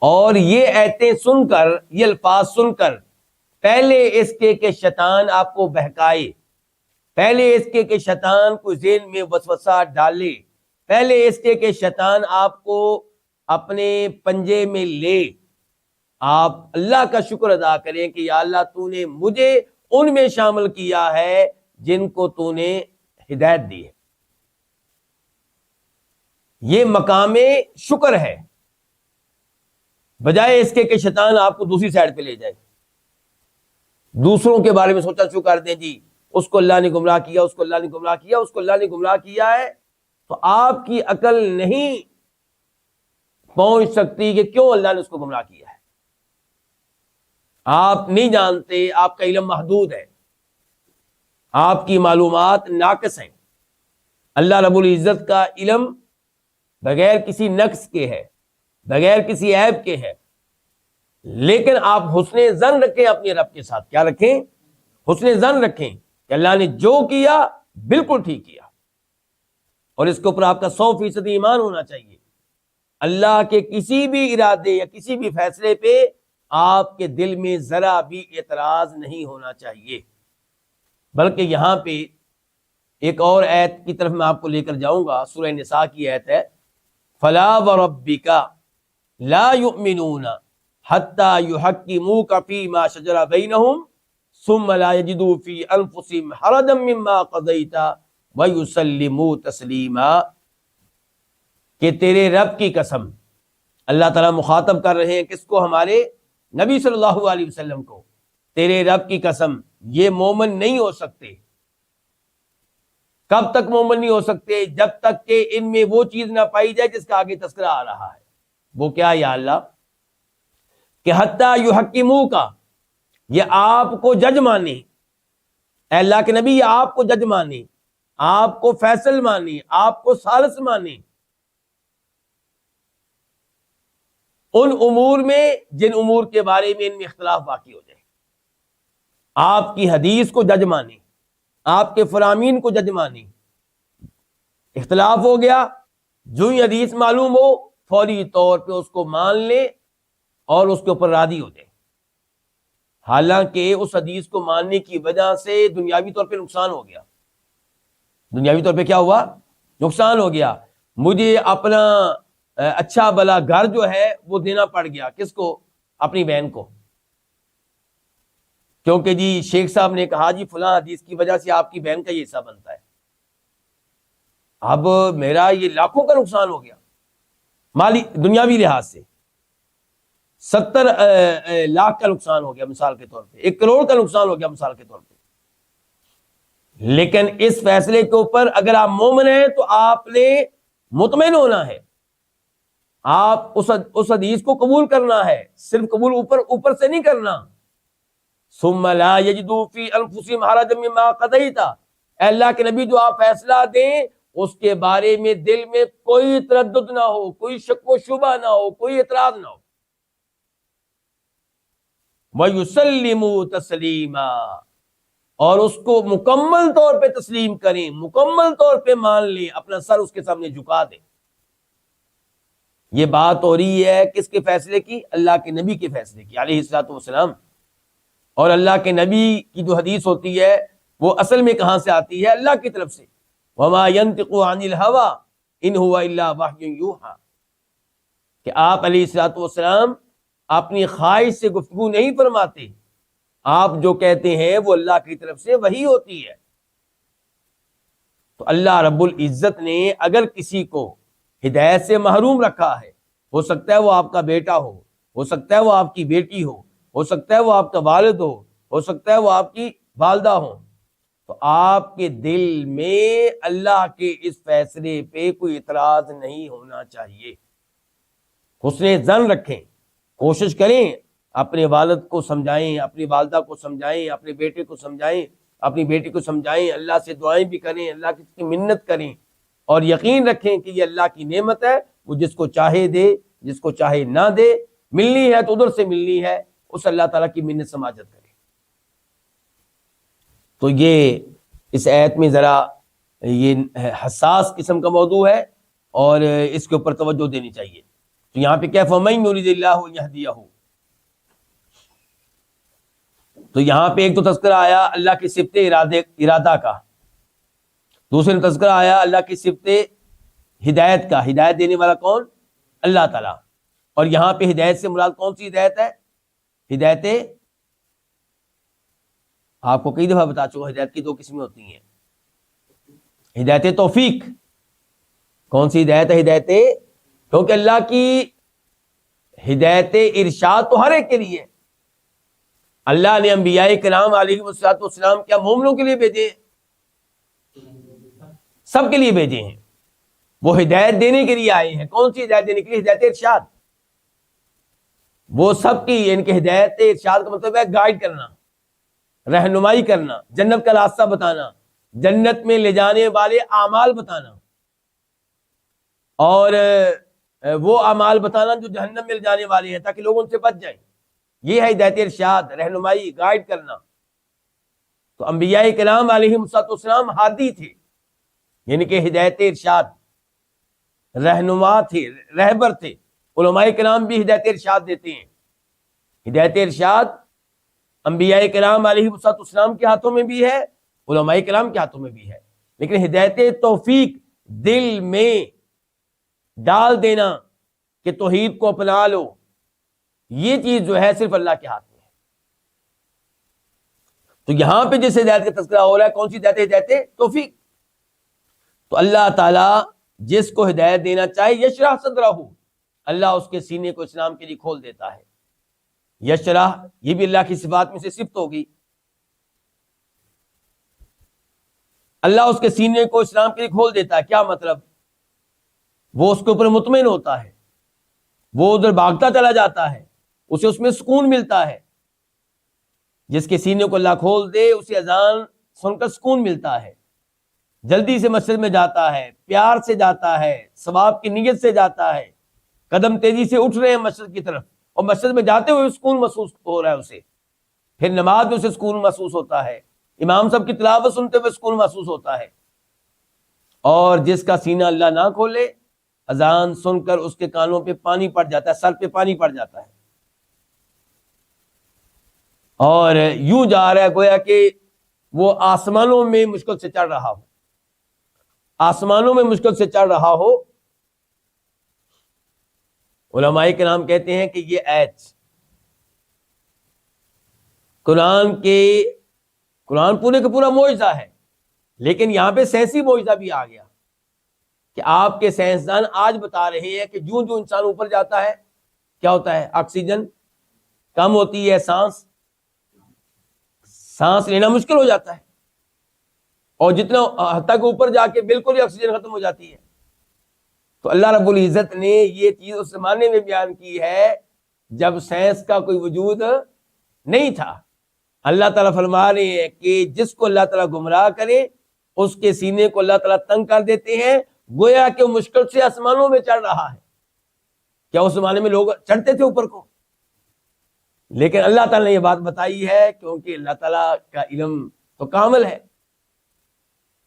Speaker 2: اور یہ آیتیں سن کر، یہ الفاظ سن کر، پہلے اس کے کہ شیطان آپ کو بہکائے، پہلے اس کے کہ شیطان کو ذہن میں وسوسہ ڈالے، پہلے اس کے کہ شیطان آپ کو اپنے پنجے میں لے، آپ اللہ کا شکر ادا کریں کہ یا اللہ تو نے مجھے ان میں شامل کیا ہے جن کو تو نے ہدایت دی ہے۔ یہ مقام شکر ہے، بجائے اس کے کہ شیطان آپ کو دوسری سائڈ پہ لے جائے، دوسروں کے بارے میں سوچا شروع کر دیں، جی اس کو اللہ نے گمراہ کیا، اس کو اللہ نے گمراہ کیا، اس کو اللہ نے گمراہ کیا ہے، تو آپ کی عقل نہیں پہنچ سکتی کہ کیوں اللہ نے اس کو گمراہ کیا ہے۔ آپ نہیں جانتے، آپ کا علم محدود ہے، آپ کی معلومات ناقص ہیں۔ اللہ رب العزت کا علم بغیر کسی نقص کے ہے، بغیر کسی عیب کے ہے، لیکن آپ حسن ظن رکھیں اپنے رب کے ساتھ۔ کیا رکھیں؟ حسن ظن رکھیں کہ اللہ نے جو کیا بالکل ٹھیک کیا، اور اس کے اوپر آپ کا 100% ایمان ہونا چاہیے۔ اللہ کے کسی بھی ارادے یا کسی بھی فیصلے پہ آپ کے دل میں ذرا بھی اعتراض نہیں ہونا چاہیے۔ بلکہ یہاں پہ ایک اور آیت کی طرف میں آپ کو لے کر جاؤں گا، سورہ نساء کی آیت ہے، فَلَا وَرَبِّكَ لَا يُؤْمِنُونَ حَتَّى يُحَكِّمُوكَ فِي مَا شَجَرَ بَيْنَهُمْ ثُمَّ لَا يَجِدُوا فِي أَنفُسِهِمْ حَرَجًا مِّمَّا قَضَيْتَ وَيُسَلِّمُوا تَسْلِيمًا، کہ تیرے رب کی قسم، اللہ تعالیٰ مخاطب کر رہے ہیں کس کو؟ ہمارے نبی صلی اللہ علیہ وسلم کو، تیرے رب کی قسم یہ مومن نہیں ہو سکتے۔ کب تک مومن نہیں ہو سکتے؟ جب تک کہ ان میں وہ چیز نہ پائی جائے جس کا آگے تذکرہ آ رہا ہے۔ وہ کیا یا اللہ؟ کہ حتیٰ یحکمو کا، یہ آپ کو جج مانے، اے اللہ کے نبی، یہ آپ کو جج مانے، آپ کو فیصل مانے، آپ کو ثالث مانے ان امور میں جن امور کے بارے میں ان میں اختلاف واقع ہو جائے، آپ کی حدیث کو جج مانے، آپ کے فرامین کو جج مانے۔ اختلاف ہو گیا، جو ہی حدیث معلوم ہو فوری طور پہ اس کو مان لیں اور اس کے اوپر راضی ہو جائیں، حالانکہ اس حدیث کو ماننے کی وجہ سے دنیاوی طور پہ نقصان ہو گیا۔ دنیاوی طور پہ کیا ہوا؟ نقصان ہو گیا۔ مجھے اپنا اچھا بلا گھر جو ہے وہ دینا پڑ گیا، کس کو؟ اپنی بہن کو، کیونکہ جی شیخ صاحب نے کہا جی فلاں حدیث کی وجہ سے آپ کی بہن کا یہ حصہ بنتا ہے۔ اب میرا یہ لاکھوں کا نقصان ہو گیا مالی دنیاوی لحاظ سے، 70 لاکھ کا نقصان ہو گیا مثال کے طور پہ، 1 کروڑ کا نقصان ہو گیا مثال کے طور پہ۔ لیکن اس فیصلے کے اوپر اگر آپ مومن ہیں تو آپ نے مطمئن ہونا ہے، آپ اس حدیث کو قبول کرنا ہے، صرف قبول اوپر سے نہیں کرنا۔ ثم لا یجدوا فی انفسہم حرجا مما قضیت، اے اللہ کے نبی جو آپ فیصلہ دیں اس کے بارے میں دل میں کوئی تردد نہ ہو، کوئی شک و شبہ نہ ہو، کوئی اعتراض نہ ہو۔ وَيُسَلِّمُوا تَسْلِيمًا، اور اس کو مکمل طور پہ تسلیم کریں، مکمل طور پہ مان لیں، اپنا سر اس کے سامنے جھکا دیں۔ یہ بات ہو رہی ہے کس کے فیصلے کی؟ اللہ کے نبی کے فیصلے کی علیہ الصلوۃ والسلام۔ اور اللہ کے نبی کی جو حدیث ہوتی ہے وہ اصل میں کہاں سے آتی ہے؟ اللہ کی طرف سے۔ وَمَا يَنطِقُ عَنِ الْهَوَىٰ إِنْ هُوَ إِلَّا وَحْيٌ يُوحَىٰ، کہ آپ علیہ الصلوۃ والسلام اپنی خواہش سے گفتگو نہیں فرماتے، آپ جو کہتے ہیں وہ اللہ کی طرف سے وحی ہوتی ہے۔ تو اللہ رب العزت نے اگر کسی کو ہدایت سے محروم رکھا ہے، ہو سکتا ہے وہ آپ کا بیٹا ہو سکتا ہے وہ آپ کی بیٹی ہو سکتا ہے وہ آپ کا والد ہو سکتا ہے وہ آپ کی والدہ ہو، تو آپ کے دل میں اللہ کے اس فیصلے پہ کوئی اعتراض نہیں ہونا چاہیے۔ حسن ظن رکھیں، کوشش کریں اپنے والد کو سمجھائیں، اپنی والدہ کو سمجھائیں، اپنے بیٹے کو سمجھائیں، اپنی بیٹی کو سمجھائیں، اللہ سے دعائیں بھی کریں، اللہ کی منت کریں، اور یقین رکھیں کہ یہ اللہ کی نعمت ہے، وہ جس کو چاہے دے، جس کو چاہے نہ دے، ملنی ہے تو ادھر سے ملنی ہے، اس اللہ تعالیٰ کی منت سماجت کریں۔ تو یہ اس آیت میں ذرا یہ حساس قسم کا موضوع ہے اور اس کے اوپر توجہ دینی چاہیے۔ تو یہاں پہ کیا فَمَن یُرِدِ اللَّهُ أَن يَهْدِيَهُ، تو یہاں پہ ایک تو تذکرہ آیا اللہ کی صفت ارادہ کا دوسرے میں تذکرہ آیا اللہ کی صفت ہدایت کا، ہدایت دینے والا کون؟ اللہ تعالیٰ. اور یہاں پہ ہدایت سے مراد کون سی ہدایت ہے؟ ہدایت، آپ کو کئی دفعہ بتا چکا ہدایت کی دو قسمیں ہوتی ہیں. ہدایت توفیق. کون سی ہدایت ہے؟ ہدایت، کیونکہ اللہ کی ہدایت ارشاد تو ہر ایک کے لیے. اللہ نے انبیاء کرام علیہ والسلام کیا مومنوں کے لیے بھیجے ہیں؟ سب کے لیے بھیجے ہیں. وہ ہدایت دینے کے لیے آئے ہیں. کون سی ہدایت دینے کے لیے؟ ہدایت ارشاد. وہ سب کی، یعنی کہ ہدایت ارشاد کا مطلب ہے گائیڈ کرنا، رہنمائی کرنا، جنت کا راستہ بتانا، جنت میں لے جانے والے اعمال بتانا، اور وہ اعمال بتانا جو جہنم میں لے جانے والے ہیں تاکہ لوگ ان سے بچ جائیں. یہ ہے ہدایت ارشاد، رہنمائی، گائیڈ کرنا. تو انبیاء کرام علیہ السلام ہادی تھے، یعنی کہ ہدایت ارشاد، رہنما تھے، رہبر تھے. علماء کرام بھی ہدایت ارشاد دیتے ہیں. ہدایت ارشاد انبیاء کرام علیہ السلام کے ہاتھوں میں بھی ہے، علماء کرام کے ہاتھوں میں بھی ہے. لیکن ہدایت توفیق، دل میں ڈال دینا کہ توحید کو اپنا لو، یہ چیز جو ہے صرف اللہ کے ہاتھ میں ہے. تو یہاں پہ جس ہدایت کا تذکرہ ہو رہا ہے، کون سی ہدایت؟ ہدایت توفیق. تو اللہ تعالیٰ جس کو ہدایت دینا چاہے، یشرح صدرہ، اللہ اس کے سینے کو اسلام کے لیے کھول دیتا ہے. یشرح، یہ بھی اللہ کی صفات میں سے صفت ہوگی. اللہ اس کے سینے کو اسلام کے لیے کھول دیتا ہے. کیا مطلب؟ وہ اس کے اوپر مطمئن ہوتا ہے، وہ ادھر بھاگتا چلا جاتا ہے، اسے اس میں سکون ملتا ہے. جس کے سینے کو اللہ کھول دے، اسے اذان سن کر سکون ملتا ہے، جلدی سے مسجد میں جاتا ہے، پیار سے جاتا ہے، ثواب کی نیت سے جاتا ہے، قدم تیزی سے اٹھ رہے ہیں مسجد کی طرف، اور مسجد میں جاتے ہوئے سکون محسوس ہو رہا ہے اسے. پھر نماز میں اسے سکون محسوس ہوتا ہے، امام صاحب کی تلاوت سنتے ہوئے سکون محسوس ہوتا ہے. اور جس کا سینہ اللہ نہ کھولے، اذان سن کر اس کے کانوں پہ پانی پڑ جاتا ہے، سر پہ پانی پڑ جاتا ہے، اور یوں جا رہا ہے گویا کہ وہ آسمانوں میں مشکل سے چڑھ رہا ہو، آسمانوں میں مشکل سے چڑھ رہا ہو. علماء کرام کہتے ہیں کہ یہ آیت قرآن پورے کا پورا معجزہ ہے، لیکن یہاں پہ سائنسی معجزہ بھی آ گیا کہ آپ کے سائنسدان آج بتا رہے ہیں کہ جو انسان اوپر جاتا ہے کیا ہوتا ہے؟ آکسیجن کم ہوتی ہے، سانس لینا مشکل ہو جاتا ہے، اور جتنا حد تک اوپر جا کے بالکل ہی آکسیجن ختم ہو جاتی ہے. تو اللہ رب العزت نے یہ چیز اس زمانے میں بیان کی ہے جب سائنس کا کوئی وجود نہیں تھا. اللہ تعالیٰ فرما رہے ہیں کہ جس کو اللہ تعالیٰ گمراہ کرے، اس کے سینے کو اللہ تعالیٰ تنگ کر دیتے ہیں، گویا کہ مشکل سے آسمانوں میں چڑھ رہا ہے. کیا اس زمانے میں لوگ چڑھتے تھے اوپر کو؟ لیکن اللہ تعالیٰ نے یہ بات بتائی ہے کیونکہ اللہ تعالیٰ کا علم تو کامل ہے.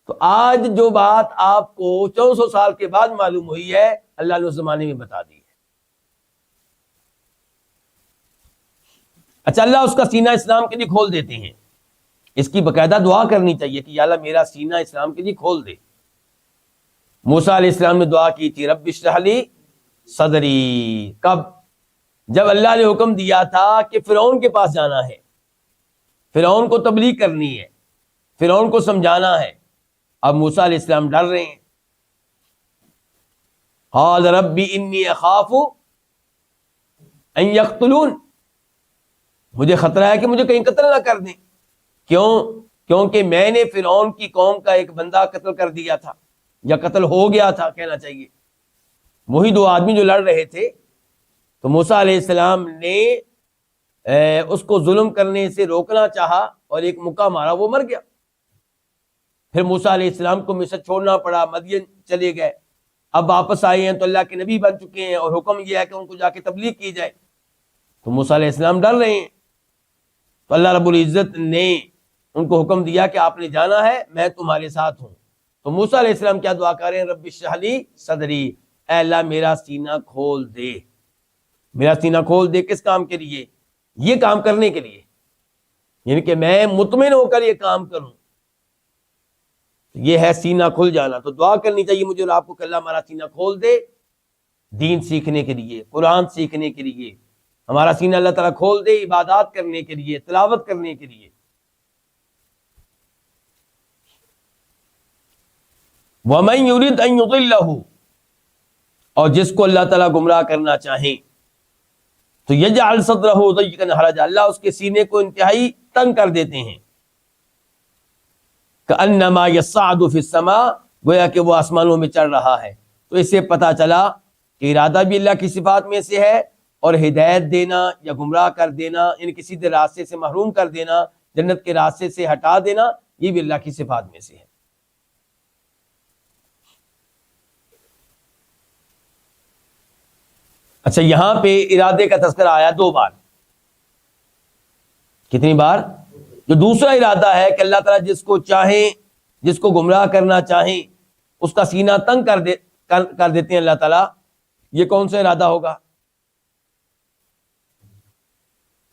Speaker 2: تو آج جو بات آپ کو 400 سال کے بعد معلوم ہوئی ہے، اللہ نے اس زمانے میں بتا دی ہے. اچھا، اللہ اس کا سینہ اسلام کے لیے کھول دیتے ہیں. اس کی باقاعدہ دعا کرنی چاہیے کہ یا اللہ میرا سینہ اسلام کے لیے کھول دے. موسیٰ علیہ السلام نے دعا کی تھی، رب اشرح لی صدری. کب؟ جب اللہ نے حکم دیا تھا کہ فرعون کے پاس جانا ہے، فرعون کو تبلیغ کرنی ہے، فرعون کو سمجھانا ہے. اب موسیٰ علیہ السلام ڈر رہے ہیں. قال ربی انی اخاف ان یقتلون، مجھے خطرہ ہے کہ مجھے کہیں قتل نہ کر دیں. کیونکہ میں نے فرعون کی قوم کا ایک بندہ قتل کر دیا تھا، یا قتل ہو گیا تھا کہنا چاہیے. وہی دو آدمی جو لڑ رہے تھے. تو موسیٰ علیہ السلام نے اس کو ظلم کرنے سے روکنا چاہا اور ایک مکہ مارا، وہ مر گیا. پھر موسیٰ علیہ السلام کو مصر چھوڑنا پڑا، مدین چلے گئے. اب واپس آئے ہیں تو اللہ کے نبی بن چکے ہیں، اور حکم یہ ہے کہ ان کو جا کے تبلیغ کی جائے. تو موسیٰ علیہ السلام ڈر رہے ہیں. تو اللہ رب العزت نے ان کو حکم دیا کہ آپ نے جانا ہے، میں تمہارے ساتھ ہوں. تو موسیٰ علیہ السلام کیا دعا کر رہے ہیں؟ رب اشرح لی صدری، اے اللہ میرا سینہ کھول دے. میرا سینہ کھول دے کس کام کے لیے؟ یہ کام کرنے کے لیے، یعنی کہ میں مطمئن ہو کر یہ کام کروں. یہ ہے سینہ کھل جانا. تو دعا کرنی چاہیے مجھے اور آپ کو کہ اللہ ہمارا سینہ کھول دے دین سیکھنے کے لیے, قرآن سیکھنے کے لیے. ہمارا سینہ اللہ تعالیٰ کھول دے عبادات کرنے کے لیے, تلاوت کرنے کے لیے. وَمَن يُرِدْ أَن يُضِلَّهُ, اور جس کو اللہ تعالیٰ گمراہ کرنا چاہیں تو يَجْعَلْ صَدْرَهُ ضَيِّقًا حَرَجًا, اللہ اس کے سینے کو انتہائی تنگ کر دیتے ہیں. كَأَنَّمَا يَصَّعَّدُ فِي السَّمَاءِ, گویا کہ وہ آسمانوں میں چڑھ رہا ہے. تو اس سے پتہ چلا کہ ارادہ بھی اللہ کی صفات میں سے ہے, اور ہدایت دینا یا گمراہ کر دینا, یعنی کسی دے راستے سے محروم کر دینا, جنت کے راستے سے ہٹا دینا, یہ بھی اللہ کی صفات میں سے ہے. اچھا, یہاں پہ ارادے کا تذکرہ آیا 2 بار. کتنی بار؟ جو دوسرا ارادہ ہے کہ اللہ تعالیٰ جس کو چاہیں, جس کو گمراہ کرنا چاہیں, اس کا سینہ تنگ کر دیتے ہیں اللہ تعالیٰ. یہ کون سا ارادہ ہوگا؟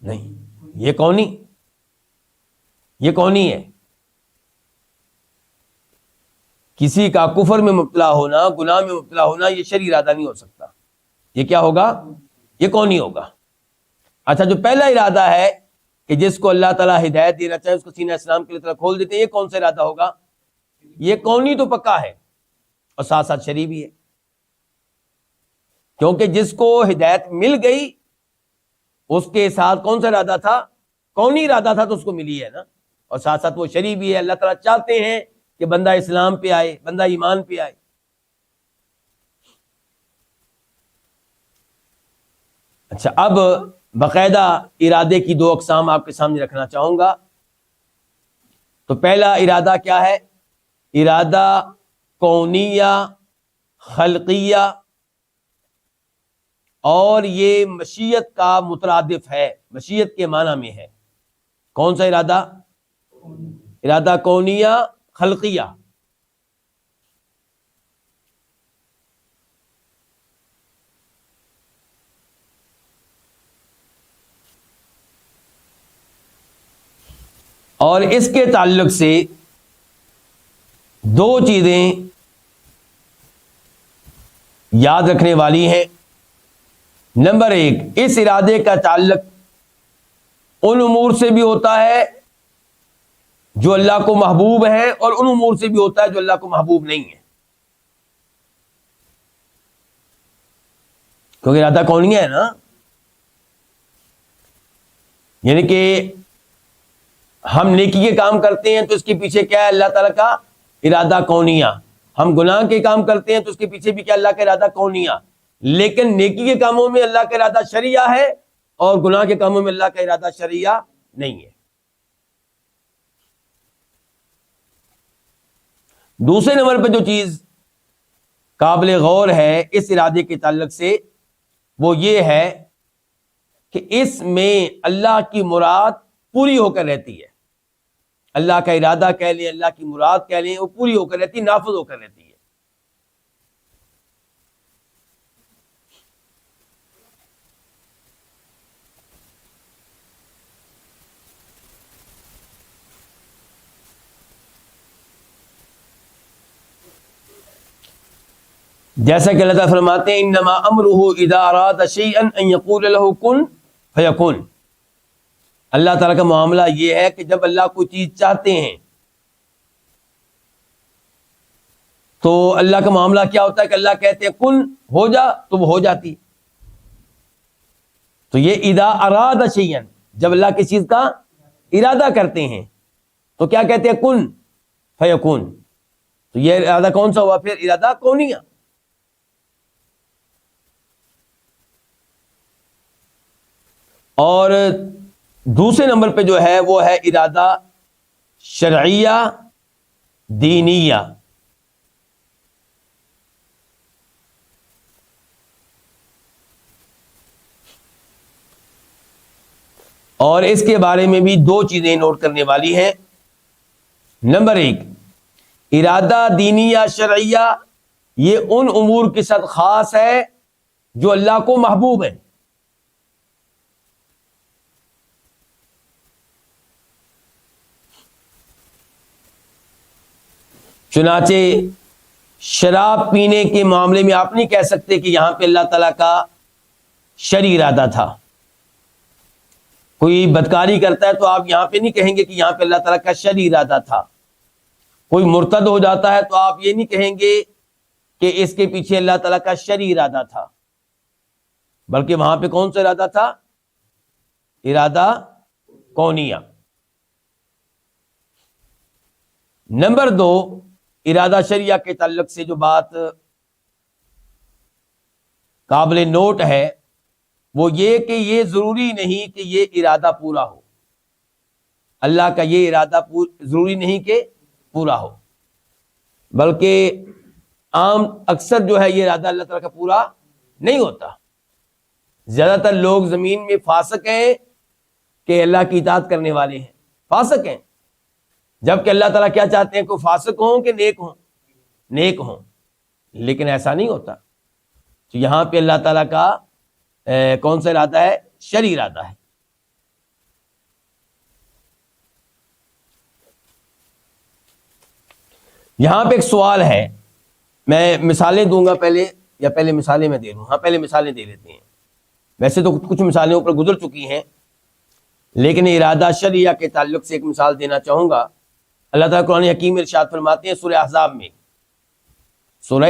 Speaker 2: نہیں, یہ کونی ہے. کسی کا کفر میں مبتلا ہونا, گناہ میں مبتلا ہونا, یہ شرعی ارادہ نہیں ہو سکتا. یہ کیا ہوگا؟ یہ کونی ہوگا. اچھا, جو پہلا ارادہ ہے کہ جس کو اللہ تعالیٰ ہدایت دینا چاہے اس کو سینہ اسلام کے لیے طرح کھول دیتے ہیں, یہ کون سا ارادہ ہوگا؟ یہ کونی تو پکا ہے, اور ساتھ ساتھ شرعی بھی ہے. کیونکہ جس کو ہدایت مل گئی اس کے ساتھ کون سا ارادہ تھا؟ کونی ارادہ تھا, تو اس کو ملی ہے نا. اور ساتھ ساتھ وہ شرعی بھی ہے. اللہ تعالیٰ چاہتے ہیں کہ بندہ اسلام پہ آئے, بندہ ایمان پہ آئے. اچھا, اب باقاعدہ ارادے کی 2 اقسام آپ کے سامنے رکھنا چاہوں گا. تو پہلا ارادہ کیا ہے؟ ارادہ کونیہ خلقیہ, اور یہ مشیت کا مترادف ہے, مشیت کے معنی میں ہے. کون سا ارادہ؟ ارادہ کونیہ خلقیہ. اور اس کے تعلق سے 2 چیزیں یاد رکھنے والی ہیں. نمبر 1, اس ارادے کا تعلق ان امور سے بھی ہوتا ہے جو اللہ کو محبوب ہے, اور ان امور سے بھی ہوتا ہے جو اللہ کو محبوب نہیں ہے. کیونکہ ارادہ کونیہ ہے نا, یعنی کہ ہم نیکی کے کام کرتے ہیں تو اس کے پیچھے کیا ہے؟ اللہ تعالیٰ کا ارادہ کونیہ. ہم گناہ کے کام کرتے ہیں تو اس کے پیچھے بھی کیا؟ اللہ کا ارادہ کونیہ. لیکن نیکی کے کاموں میں اللہ کا ارادہ شرعیہ ہے, اور گناہ کے کاموں میں اللہ کا ارادہ شرعیہ نہیں ہے. دوسرے نمبر پہ جو چیز قابل غور ہے اس ارادے کے تعلق سے, وہ یہ ہے کہ اس میں اللہ کی مراد پوری ہو کر رہتی ہے. اللہ کا ارادہ کہہ لیں, اللہ کی مراد کہہ لیں, وہ پوری ہو کر رہتی, نافذ ہو کر رہتی ہے. جیسا کہ اللہ تعالیٰ فرماتے ہیں انما امرہ اذا اراد شیئا ان یقول له کن فیکون. اللہ تعالیٰ کا معاملہ یہ ہے کہ جب اللہ کوئی چیز چاہتے ہیں تو اللہ کا معاملہ کیا ہوتا ہے کہ اللہ کہتے ہیں کن, ہو جا, تو وہ ہو جاتی. تو یہ اذا اراد شیئا, جب اللہ کسی چیز کا ارادہ کرتے ہیں تو کیا کہتے ہیں؟ کن فیکون. تو یہ ارادہ کون سا ہوا پھر؟ ارادہ کونیہ. اور دوسرے نمبر پہ جو ہے وہ ہے ارادہ شرعیہ دینیہ. اور اس کے بارے میں بھی 2 چیزیں نوٹ کرنے والی ہیں. نمبر 1, ارادہ دینیہ شرعیہ یہ ان امور کے ساتھ خاص ہے جو اللہ کو محبوب ہے. چنانچہ شراب پینے کے معاملے میں آپ نہیں کہہ سکتے کہ یہاں پہ اللہ تعالیٰ کا شرعی ارادہ تھا. کوئی بدکاری کرتا ہے تو آپ یہاں پہ نہیں کہیں گے کہ یہاں پہ اللہ تعالیٰ کا شرعی ارادہ تھا. کوئی مرتد ہو جاتا ہے تو آپ یہ نہیں کہیں گے کہ اس کے پیچھے اللہ تعالیٰ کا شرعی ارادہ تھا، بلکہ وہاں پہ کون سا ارادہ تھا؟ ارادہ کونیہ. نمبر 2، ارادہ شریعہ کے تعلق سے جو بات قابل نوٹ ہے وہ یہ کہ یہ ضروری نہیں کہ یہ ارادہ پورا ہو. اللہ کا یہ ارادہ ضروری نہیں کہ پورا ہو، بلکہ عام اکثر جو ہے یہ ارادہ اللہ تعالیٰ کا پورا نہیں ہوتا. زیادہ تر لوگ زمین میں فاسق ہیں کہ اللہ کی اطاعت کرنے والے ہیں، فاسق ہیں، جبکہ اللہ تعالیٰ کیا چاہتے ہیں کہ فاسق ہوں کہ نیک ہوں؟ نیک ہوں. لیکن ایسا نہیں ہوتا. تو یہاں پہ اللہ تعالیٰ کا کون سا ارادہ ہے؟ شرعی ارادہ ہے. یہاں پہ ایک سوال ہے، میں مثالیں دوں گا پہلے مثالیں میں دے لوں. ہاں پہلے مثالیں دے لیتے ہیں. ویسے تو کچھ مثالیں اوپر گزر چکی ہیں، لیکن ارادہ شرعیہ کے تعلق سے ایک مثال دینا چاہوں گا. اللہ تعالیٰ قرآن حکیم میں ارشاد فرماتے ہیں سورہ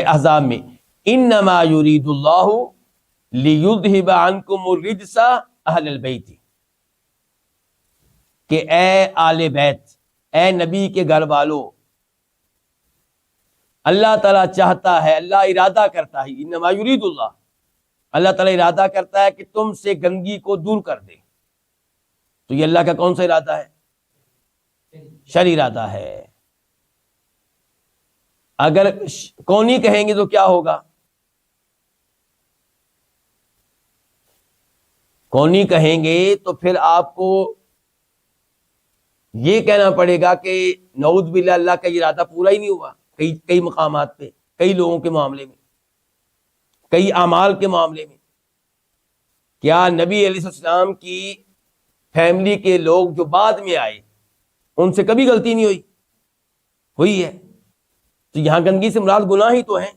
Speaker 2: احزاب میں انما یرید اللہ لیذھب عنکم الرجس اہل البیت، کہ اے آل بیت، اے نبی کے گھر والو، اللہ تعالیٰ چاہتا ہے، اللہ ارادہ کرتا ہے، انما یرید اللہ تعالیٰ ارادہ کرتا ہے کہ تم سے گندگی کو دور کر دے. تو یہ اللہ کا کون سا ارادہ ہے؟ شرعی ارادہ ہے. اگر کونی کہیں گے تو کیا ہوگا؟ کونی کہیں گے تو پھر آپ کو یہ کہنا پڑے گا کہ نعوذ باللہ اللہ کا ارادہ پورا ہی نہیں ہوا. کئی مقامات پہ، کئی لوگوں کے معاملے میں، کئی اعمال کے معاملے میں. کیا نبی علیہ السلام کی فیملی کے لوگ جو بعد میں آئے ان سے کبھی غلطی نہیں ہوئی؟ ہوئی ہے. تو یہاں گندگی سے مراد گناہ ہی تو ہیں.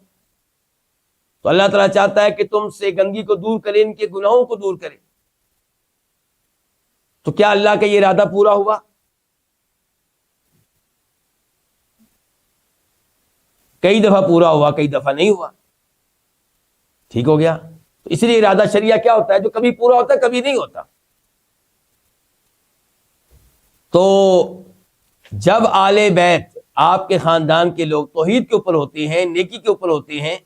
Speaker 2: تو اللہ تعالیٰ چاہتا ہے کہ تم سے گندگی کو دور کرے، ان کے گناہوں کو دور کرے. تو کیا اللہ کا یہ ارادہ پورا ہوا؟ کئی دفعہ پورا ہوا، کئی دفعہ نہیں ہوا. ٹھیک ہو گیا. تو اس لیے ارادہ شریعہ کیا ہوتا ہے؟ جو کبھی پورا ہوتا ہے، کبھی نہیں ہوتا. تو جب آل بیت، آپ کے خاندان کے لوگ توحید کے اوپر ہوتے ہیں، نیکی کے اوپر ہوتے ہیں،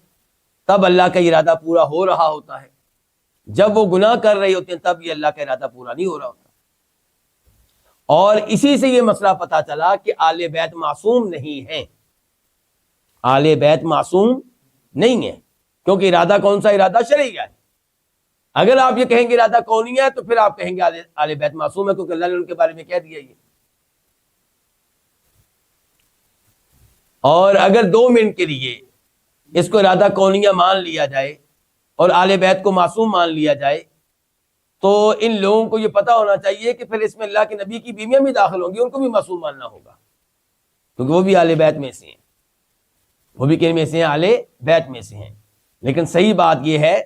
Speaker 2: تب اللہ کا ارادہ پورا ہو رہا ہوتا ہے. جب وہ گناہ کر رہے ہوتے ہیں تب یہ اللہ کا ارادہ پورا نہیں ہو رہا ہوتا. اور اسی سے یہ مسئلہ پتہ چلا کہ آل بیت معصوم نہیں ہیں. آل بیت معصوم نہیں ہے، کیونکہ ارادہ کون سا؟ ارادہ شرعیہ ہے. اگر آپ یہ کہیں گے ارادہ کونی ہے تو پھر آپ کہیں گے آل بیت معصوم ہے، کیونکہ اللہ نے ان کے بارے میں کہہ دیا یہ. اور اگر 2 منٹ کے لیے اس کو ارادہ کونیہ مان لیا جائے اور آل بیت کو معصوم مان لیا جائے تو ان لوگوں کو یہ پتہ ہونا چاہیے کہ پھر اس میں اللہ کے نبی کی بیویاں بھی داخل ہوں گی، ان کو بھی معصوم ماننا ہوگا، کیونکہ وہ بھی آل بیت میں سے ہیں. وہ بھی کن میں سے ہیں؟ آل بیت میں سے ہیں. لیکن صحیح بات یہ ہے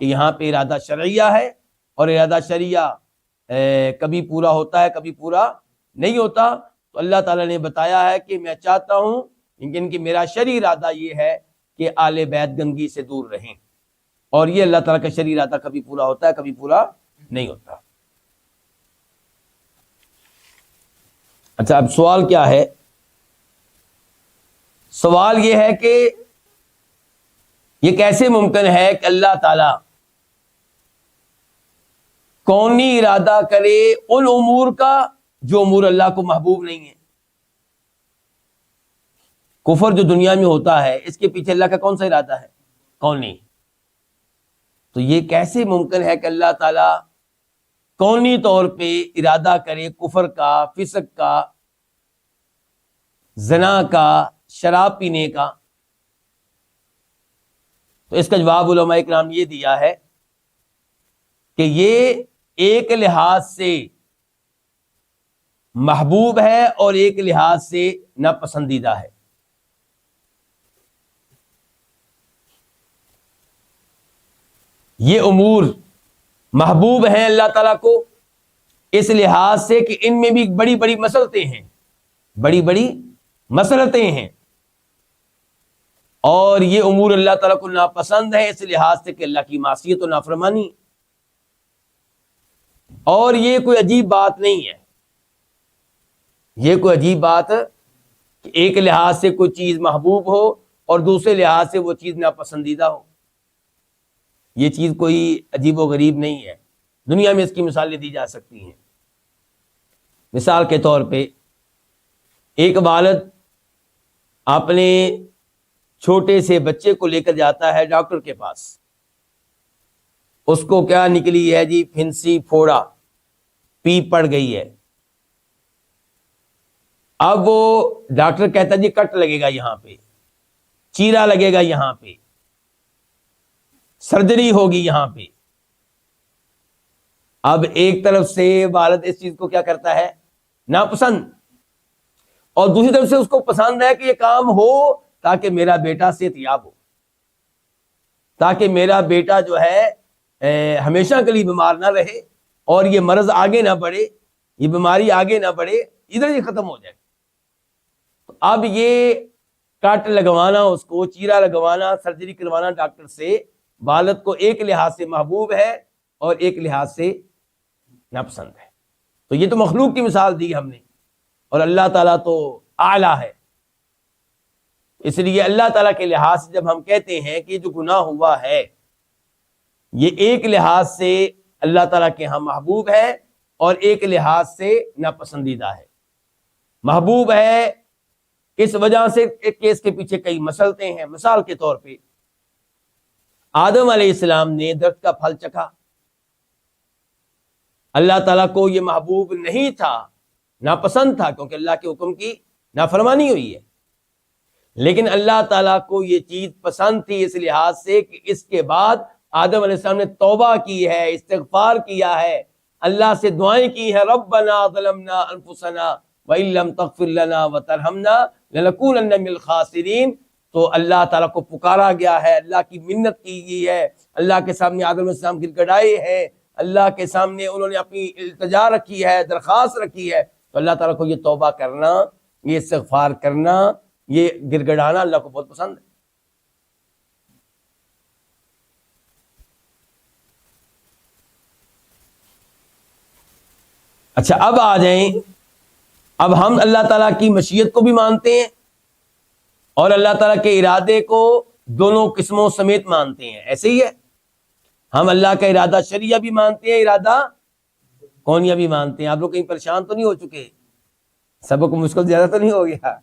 Speaker 2: کہ یہاں پہ ارادہ شرعیہ ہے، اور ارادہ شرعیہ کبھی پورا ہوتا ہے، کبھی پورا نہیں ہوتا. تو اللہ تعالیٰ نے بتایا ہے کہ میں چاہتا ہوں لیکن کہ میرا شرعی ارادہ یہ ہے کہ آل بیت گندگی سے دور رہیں. اور یہ اللہ تعالیٰ کا شرعی ارادہ کبھی پورا ہوتا ہے، کبھی پورا نہیں ہوتا. اچھا، اب سوال کیا ہے؟ سوال یہ ہے کہ یہ کیسے ممکن ہے کہ اللہ تعالیٰ کونی ارادہ کرے ان امور کا جو امور اللہ کو محبوب نہیں ہے؟ کفر جو دنیا میں ہوتا ہے اس کے پیچھے اللہ کا کون سا ارادہ ہے؟ کونی. تو یہ کیسے ممکن ہے کہ اللہ تعالیٰ کونی طور پہ ارادہ کرے کفر کا، فسق کا، زنا کا، شراب پینے کا؟ تو اس کا جواب علماء اکرام یہ دیا ہے کہ یہ ایک لحاظ سے محبوب ہے اور ایک لحاظ سے ناپسندیدہ ہے. یہ امور محبوب ہیں اللہ تعالیٰ کو اس لحاظ سے کہ ان میں بھی بڑی بڑی مصلحتیں ہیں، بڑی بڑی مصلحتیں ہیں، اور یہ امور اللہ تعالیٰ کو ناپسند ہے اس لحاظ سے کہ اللہ کی معصیت و نافرمانی، اور یہ کوئی عجیب بات نہیں ہے، یہ کوئی عجیب بات کہ ایک لحاظ سے کوئی چیز محبوب ہو اور دوسرے لحاظ سے وہ چیز ناپسندیدہ ہو، یہ چیز کوئی عجیب و غریب نہیں ہے۔ دنیا میں اس کی مثالیں دی جا سکتی ہیں۔ مثال کے طور پہ ایک والد اپنے چھوٹے سے بچے کو لے کر جاتا ہے ڈاکٹر کے پاس، اس کو کیا نکلی ہے جی، پھنسی پھوڑا، پیپ پڑ گئی ہے۔ اب وہ ڈاکٹر کہتا ہے جی کٹ لگے گا، یہاں پہ چیرا لگے گا، یہاں پہ سرجری ہوگی، یہاں پہ۔ اب ایک طرف سے والد اس چیز کو کیا کرتا ہے، ناپسند، اور دوسری طرف سے اس کو پسند ہے کہ یہ کام ہو تاکہ میرا بیٹا صحت یاب ہو، تاکہ میرا بیٹا جو ہے ہمیشہ کے لیے بیمار نہ رہے، اور یہ مرض آگے نہ بڑھے، یہ بیماری آگے نہ بڑھے، ادھر ہی ختم ہو جائے۔ اب یہ کٹ لگوانا، اس کو چیرا لگوانا، سرجری کروانا ڈاکٹر سے والد کو ایک لحاظ سے محبوب ہے اور ایک لحاظ سے ناپسند ہے۔ تو یہ تو مخلوق کی مثال دی ہم نے، اور اللہ تعالیٰ تو اعلیٰ ہے۔ اس لیے اللہ تعالیٰ کے لحاظ سے جب ہم کہتے ہیں کہ جو گناہ ہوا ہے یہ ایک لحاظ سے اللہ تعالیٰ کے ہاں محبوب ہے اور ایک لحاظ سے ناپسندیدہ ہے۔ محبوب ہے اس وجہ سے کہ اس کے پیچھے کئی مصلحتیں ہیں۔ مثال کے طور پہ آدم علیہ السلام نے درخت کا پھل چکھا، اللہ تعالیٰ کو یہ محبوب نہیں تھا، ناپسند تھا، کیونکہ اللہ کے حکم کی نافرمانی ہوئی ہے، لیکن اللہ تعالیٰ کو یہ چیز پسند تھی اس لحاظ سے کہ اس کے بعد آدم علیہ السلام نے توبہ کی ہے، استغفار کیا ہے، اللہ سے دعائیں کی ہیں، ربنا ظلمنا انفسنا وَإِن لَّمْ تَغْفِرْ لَنَا وَتَرْحَمْنَا لَنَكُونَنَّ مِنَ الْخَاسِرِينَ۔ تو اللہ تعالیٰ کو پکارا گیا ہے، اللہ کی منت کی گئی ہے، اللہ کے سامنے آدم علیہ السلام گر گڑائے ہیں، اللہ کے سامنے انہوں نے اپنی التجا رکھی ہے، درخواست رکھی ہے، تو اللہ تعالیٰ کو یہ توبہ کرنا، یہ استغفار کرنا، یہ گر گڑانا اللہ کو بہت پسند ہے۔ اچھا اب آ جائیں، اب ہم اللہ تعالیٰ کی مشیت کو بھی مانتے ہیں اور اللہ تعالیٰ کے ارادے کو دونوں قسموں سمیت مانتے ہیں، ایسے ہی ہے۔ ہم اللہ کا ارادہ شرعیہ بھی مانتے ہیں، ارادہ کونیہ بھی مانتے ہیں۔ آپ لوگ کہیں پریشان تو نہیں ہو چکے؟ سبق مشکل زیادہ تو نہیں ہو گیا؟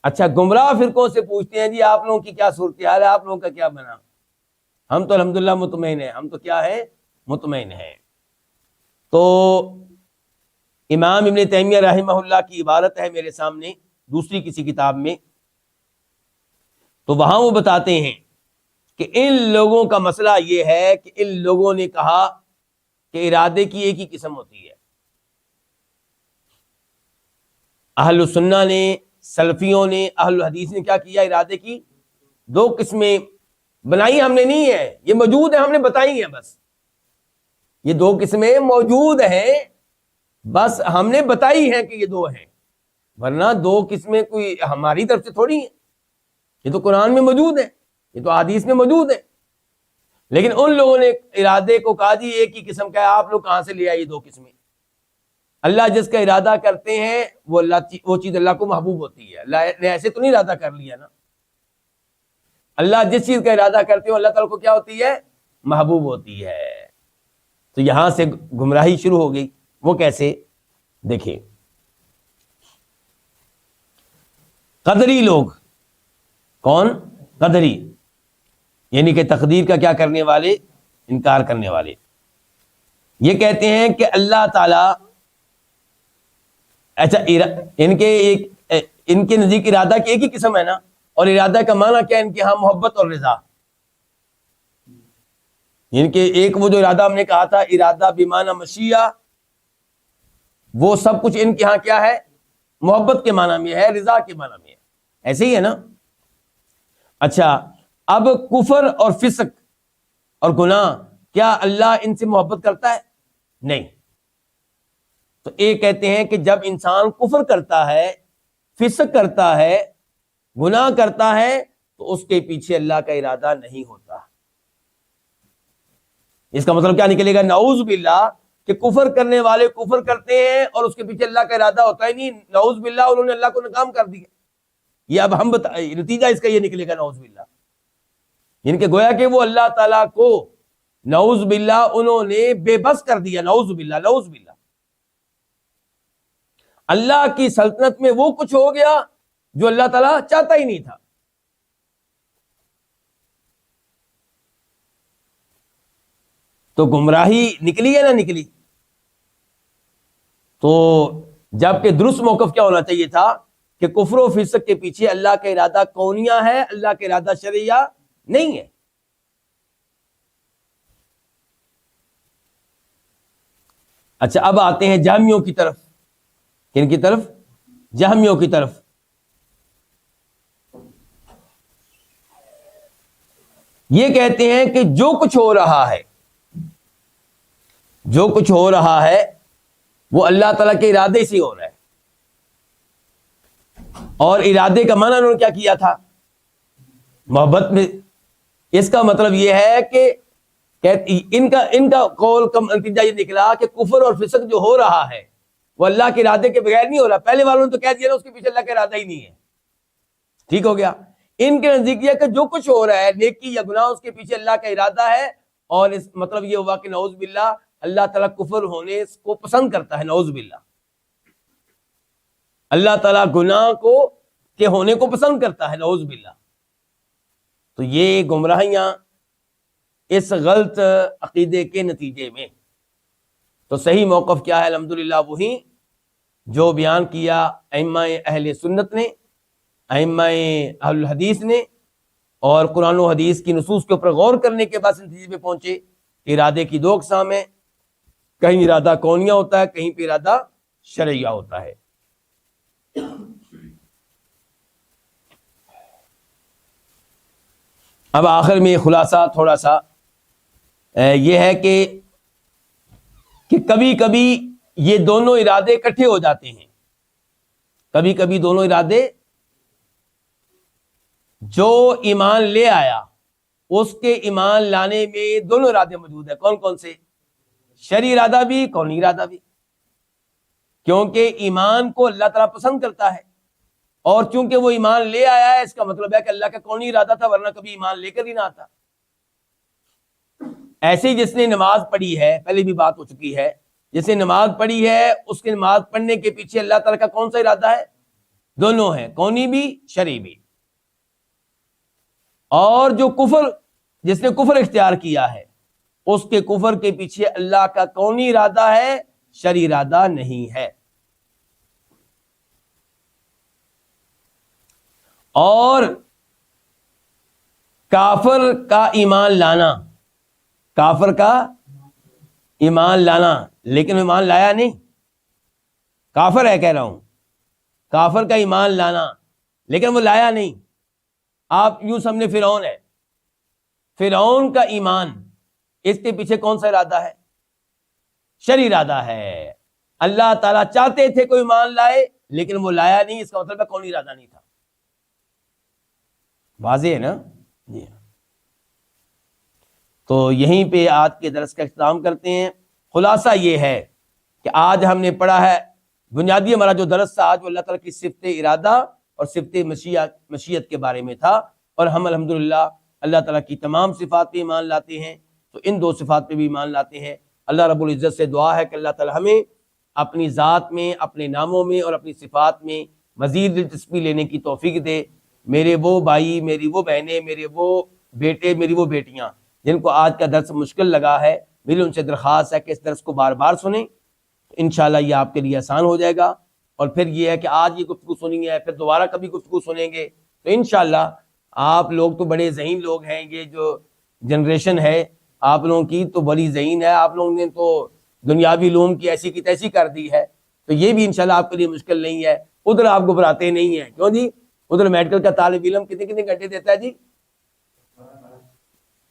Speaker 2: اچھا گمراہ فرقوں سے پوچھتے ہیں جی آپ لوگوں کی کیا صورتحال ہے، آپ لوگوں کا کیا بنا؟ ہم تو الحمدللہ مطمئن ہیں، ہم تو کیا ہے، مطمئن ہیں۔ تو امام ابن تیمیہ رحمہ اللہ کی عبارت ہے میرے سامنے دوسری کسی کتاب میں، تو وہاں وہ بتاتے ہیں کہ ان لوگوں کا مسئلہ یہ ہے کہ ان لوگوں نے کہا کہ ارادے کی ایک ہی قسم ہوتی ہے۔ اہل السنہ نے، سلفیوں نے، اہل الحدیث نے کیا کیا، ارادے کی دو قسمیں بنائی ہم نے نہیں ہے، یہ موجود ہے، ہم نے بتائی ہیں، بس یہ دو قسمیں موجود ہیں، بس ہم نے بتائی ہے کہ یہ دو ہیں، ورنہ دو قسمیں کوئی ہماری طرف سے تھوڑی ہیں، یہ تو قرآن میں موجود ہے، یہ تو حدیث میں موجود ہے۔ لیکن ان لوگوں نے ارادے کو کہا جی ایک ہی قسم کا ہے، آپ لوگ کہاں سے لے آئیے دو قسمیں؟ اللہ جس کا ارادہ کرتے ہیں وہ چیز اللہ کو محبوب ہوتی ہے۔ اللہ نے ایسے تو نہیں ارادہ کر لیا نا، اللہ جس چیز کا ارادہ کرتے ہو اللہ تعالیٰ کو کیا ہوتی ہے، محبوب ہوتی ہے۔ تو یہاں سے گمراہی شروع ہو گئی۔ وہ کیسے؟ دیکھیں، قدری لوگ، کون؟ قدری، یعنی کہ تقدیر کا کیا کرنے والے، انکار کرنے والے، یہ کہتے ہیں کہ اللہ تعالی، اچھا ان کے نزدیک ارادہ کی ایک ہی قسم ہے نا، اور ارادہ کا معنی کیا ہے ان کے ہاں؟ محبت اور رضا۔ ان کے ایک وہ جو ارادہ ہم نے کہا تھا ارادہ بمعنی مشیہ، وہ سب کچھ ان کے ہاں کیا ہے؟ محبت کے معنی میں ہے، رضا کے معنی میں ہے، ایسے ہی ہے نا۔ اچھا اب کفر اور فسق اور گناہ، کیا اللہ ان سے محبت کرتا ہے؟ نہیں۔ تو ایک کہتے ہیں کہ جب انسان کفر کرتا ہے، فسق کرتا ہے، گناہ کرتا ہے، تو اس کے پیچھے اللہ کا ارادہ نہیں ہوتا۔ اس کا مطلب کیا نکلے گا؟ نعوذ باللہ کہ کفر کرنے والے کفر کرتے ہیں اور اس کے پیچھے اللہ کا ارادہ ہوتا ہی نہیں، نعوذ باللہ انہوں نے اللہ کو ناکام کر دیا۔ یہ اب ہم نتیجہ اس کا یہ نکلے گا، نعوذ باللہ، یعنی کہ گویا کہ وہ اللہ تعالیٰ کو نعوذ باللہ انہوں نے بے بس کر دیا، نعوذ باللہ، نعوذ باللہ۔ اللہ کی سلطنت میں وہ کچھ ہو گیا جو اللہ تعالیٰ چاہتا ہی نہیں تھا۔ تو گمراہی نکلی یا نہ نکلی؟ تو جبکہ درست موقف کیا ہونا چاہیے تھا کہ کفر و فسق کے پیچھے اللہ کا ارادہ کونیہ ہے، اللہ کا ارادہ شرعیہ نہیں ہے۔ اچھا، اب آتے ہیں جہمیوں کی طرف۔ کن کی طرف؟ جہمیوں کی طرف۔ یہ کہتے ہیں کہ جو کچھ ہو رہا ہے، جو کچھ ہو رہا ہے وہ اللہ تعالیٰ کے ارادے سے ہو رہا ہے۔ اور ارادے کا معنی انہوں نے کیا کیا تھا؟ محبت میں۔ اس کا مطلب یہ ہے کہ ان کا قول کا نتیجہ یہ نکلا کہ کفر اور فسق جو ہو رہا ہے وہ اللہ کے ارادے کے بغیر نہیں ہو رہا۔ پہلے والوں نے تو کہہ دیا نا اس کے پیچھے اللہ کا ارادہ ہی نہیں ہے، ٹھیک ہو گیا۔ ان کے نزدیک یہ کہ جو کچھ ہو رہا ہے نیکی یا گناہ، اس کے پیچھے اللہ کا ارادہ ہے، اور اس مطلب یہ ہوا کہ نعوذ باللہ اللہ تعالیٰ کفر ہونے کو پسند کرتا ہے، نعوذ باللہ، اللہ تعالیٰ گناہ کو کے ہونے کو پسند کرتا ہے، نعوذ باللہ۔ تو یہ گمراہیاں اس غلط عقیدے کے نتیجے میں۔ تو صحیح موقف کیا ہے؟ الحمدللہ وہی جو بیان کیا ائمہ اہل سنت نے، ائمہ اہل الحدیث نے، اور قرآن و حدیث کی نصوص کے اوپر غور کرنے کے بعد نتیجے پہ پہنچے۔ ارادے کی دو اقسام ہیں، کہیں ارادہ کونیہ ہوتا ہے، کہیں پہ ارادہ شرعیہ ہوتا ہے۔ اب آخر میں خلاصہ تھوڑا سا یہ ہے کہ کبھی کبھی یہ دونوں ارادے اکٹھے ہو جاتے ہیں، کبھی کبھی دونوں ارادے، جو ایمان لے آیا اس کے ایمان لانے میں دونوں ارادے موجود ہیں۔ کون کون سے؟ شرعی ارادہ بھی، کونی ارادہ بھی، کیونکہ ایمان کو اللہ تعالیٰ پسند کرتا ہے، اور چونکہ وہ ایمان لے آیا ہے اس کا مطلب ہے کہ اللہ کا کونی ارادہ تھا، ورنہ کبھی ایمان لے کر ہی نہ آتا۔ ایسے ہی جس نے نماز پڑھی ہے، پہلے بھی بات ہو چکی ہے، جس نے نماز پڑھی ہے اس کے نماز پڑھنے کے پیچھے اللہ تعالیٰ کا کون سا ارادہ ہے؟ دونوں ہیں، کونی بھی شرعی بھی۔ اور جو کفر، جس نے کفر اختیار کیا ہے، اس کے کفر کے پیچھے اللہ کا کونی ارادہ ہے، شرعی ارادہ نہیں ہے۔ اور کافر کا ایمان لانا، کافر کا ایمان لانا، لیکن ایمان لایا نہیں، کافر ہے کہہ رہا ہوں، کافر کا ایمان لانا لیکن وہ لایا نہیں۔ آپ یوں سمجھے فرعون ہے، فرعون کا ایمان، اس کے پیچھے کون سا ارادہ ہے؟ شرعی ارادہ ہے۔ اللہ تعالیٰ چاہتے تھے کوئی ایمان لائے لیکن وہ لایا نہیں، اس کا مطلب ہے کونی ارادہ نہیں تھا۔ واضح ہے نا؟ جی ہاں۔ تو یہیں پہ آج کے درس کا اختتام کرتے ہیں۔ خلاصہ یہ ہے کہ آج ہم نے پڑھا ہے، بنیادی ہمارا جو درس تھا آج وہ اللہ تعالیٰ کی صفت ارادہ اور صفت مشیت کے بارے میں تھا، اور ہم الحمدللہ اللہ تعالیٰ کی تمام صفات پہ ایمان لاتے ہیں، تو ان دو صفات پہ بھی ایمان لاتے ہیں۔ اللہ رب العزت سے دعا ہے کہ اللہ تعالیٰ ہمیں اپنی ذات میں، اپنے ناموں میں اور اپنی صفات میں مزید دلچسپی لینے کی توفیق دے۔ میرے وہ بھائی، میری وہ بہنیں، میرے وہ بیٹے، میری وہ بیٹیاں جن کو آج کا درس مشکل لگا ہے، میری ان سے درخواست ہے کہ اس درس کو بار بار سنیں، انشاءاللہ یہ آپ کے لیے آسان ہو جائے گا۔ اور پھر یہ ہے کہ آج یہ گفتگو سنیں گے، پھر دوبارہ کبھی گفتگو سنیں گے، تو انشاءاللہ آپ لوگ تو بڑے ذہین لوگ ہیں، یہ جو جنریشن ہے آپ لوگوں کی تو بڑی ذہین ہے، آپ لوگوں نے تو دنیاوی علوم کی ایسی کی تیسی کر دی ہے، تو یہ بھی انشاءاللہ آپ کے لیے مشکل نہیں ہے۔ ادھر آپ گھبراتے نہیں ہیں، کیوں جی؟ ادھر میڈیکل کا طالب علم کتنے گھنٹے دیتا ہے جی؟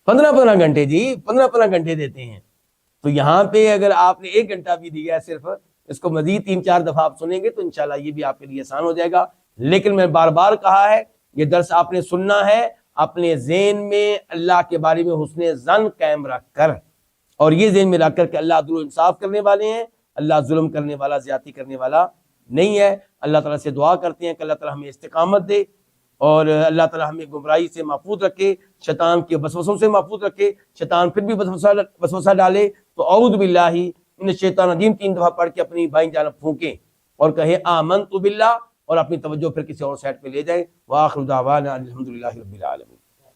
Speaker 2: 15 گھنٹے جی، 15 گھنٹے دیتے ہیں. تو یہاں پہ اگر آپ نے 1 گھنٹہ بھی دیا ہے صرف، اس کو مزید 3-4 دفعہ آپ سنیں گے تو انشاءاللہ یہ بھی آپ کے لیے آسان ہو جائے گا. لیکن میں بار بار کہا ہے یہ درس آپ نے سننا ہے اپنے ذہن میں اللہ کے بارے میں حسن ظن قائم رکھ کر، اور یہ ذہن میں رکھ کر کہ اللہ عدل و انصاف کرنے والے ہیں، اللہ ظلم کرنے والا، زیادتی کرنے والا نہیں ہے. اللہ تعالیٰ سے دعا کرتے ہیں کہ اللہ تعالیٰ ہمیں استقامت دے، اور اللہ تعالیٰ ہمیں گمراہی سے محفوظ رکھے، شیطان کے وسوسوں سے محفوظ رکھے. شیطان پھر بھی وسوسہ ڈالے تو اعوذ باللہ من الشیطان الرجیم 3 دفعہ پڑھ کے اپنی بائیں جانب پھونکیں اور کہیں آمنت باللہ، اور اپنی توجہ پھر کسی اور سائٹ پہ لے جائیں. وآخر دعوانا الحمدللہ رب العالمین.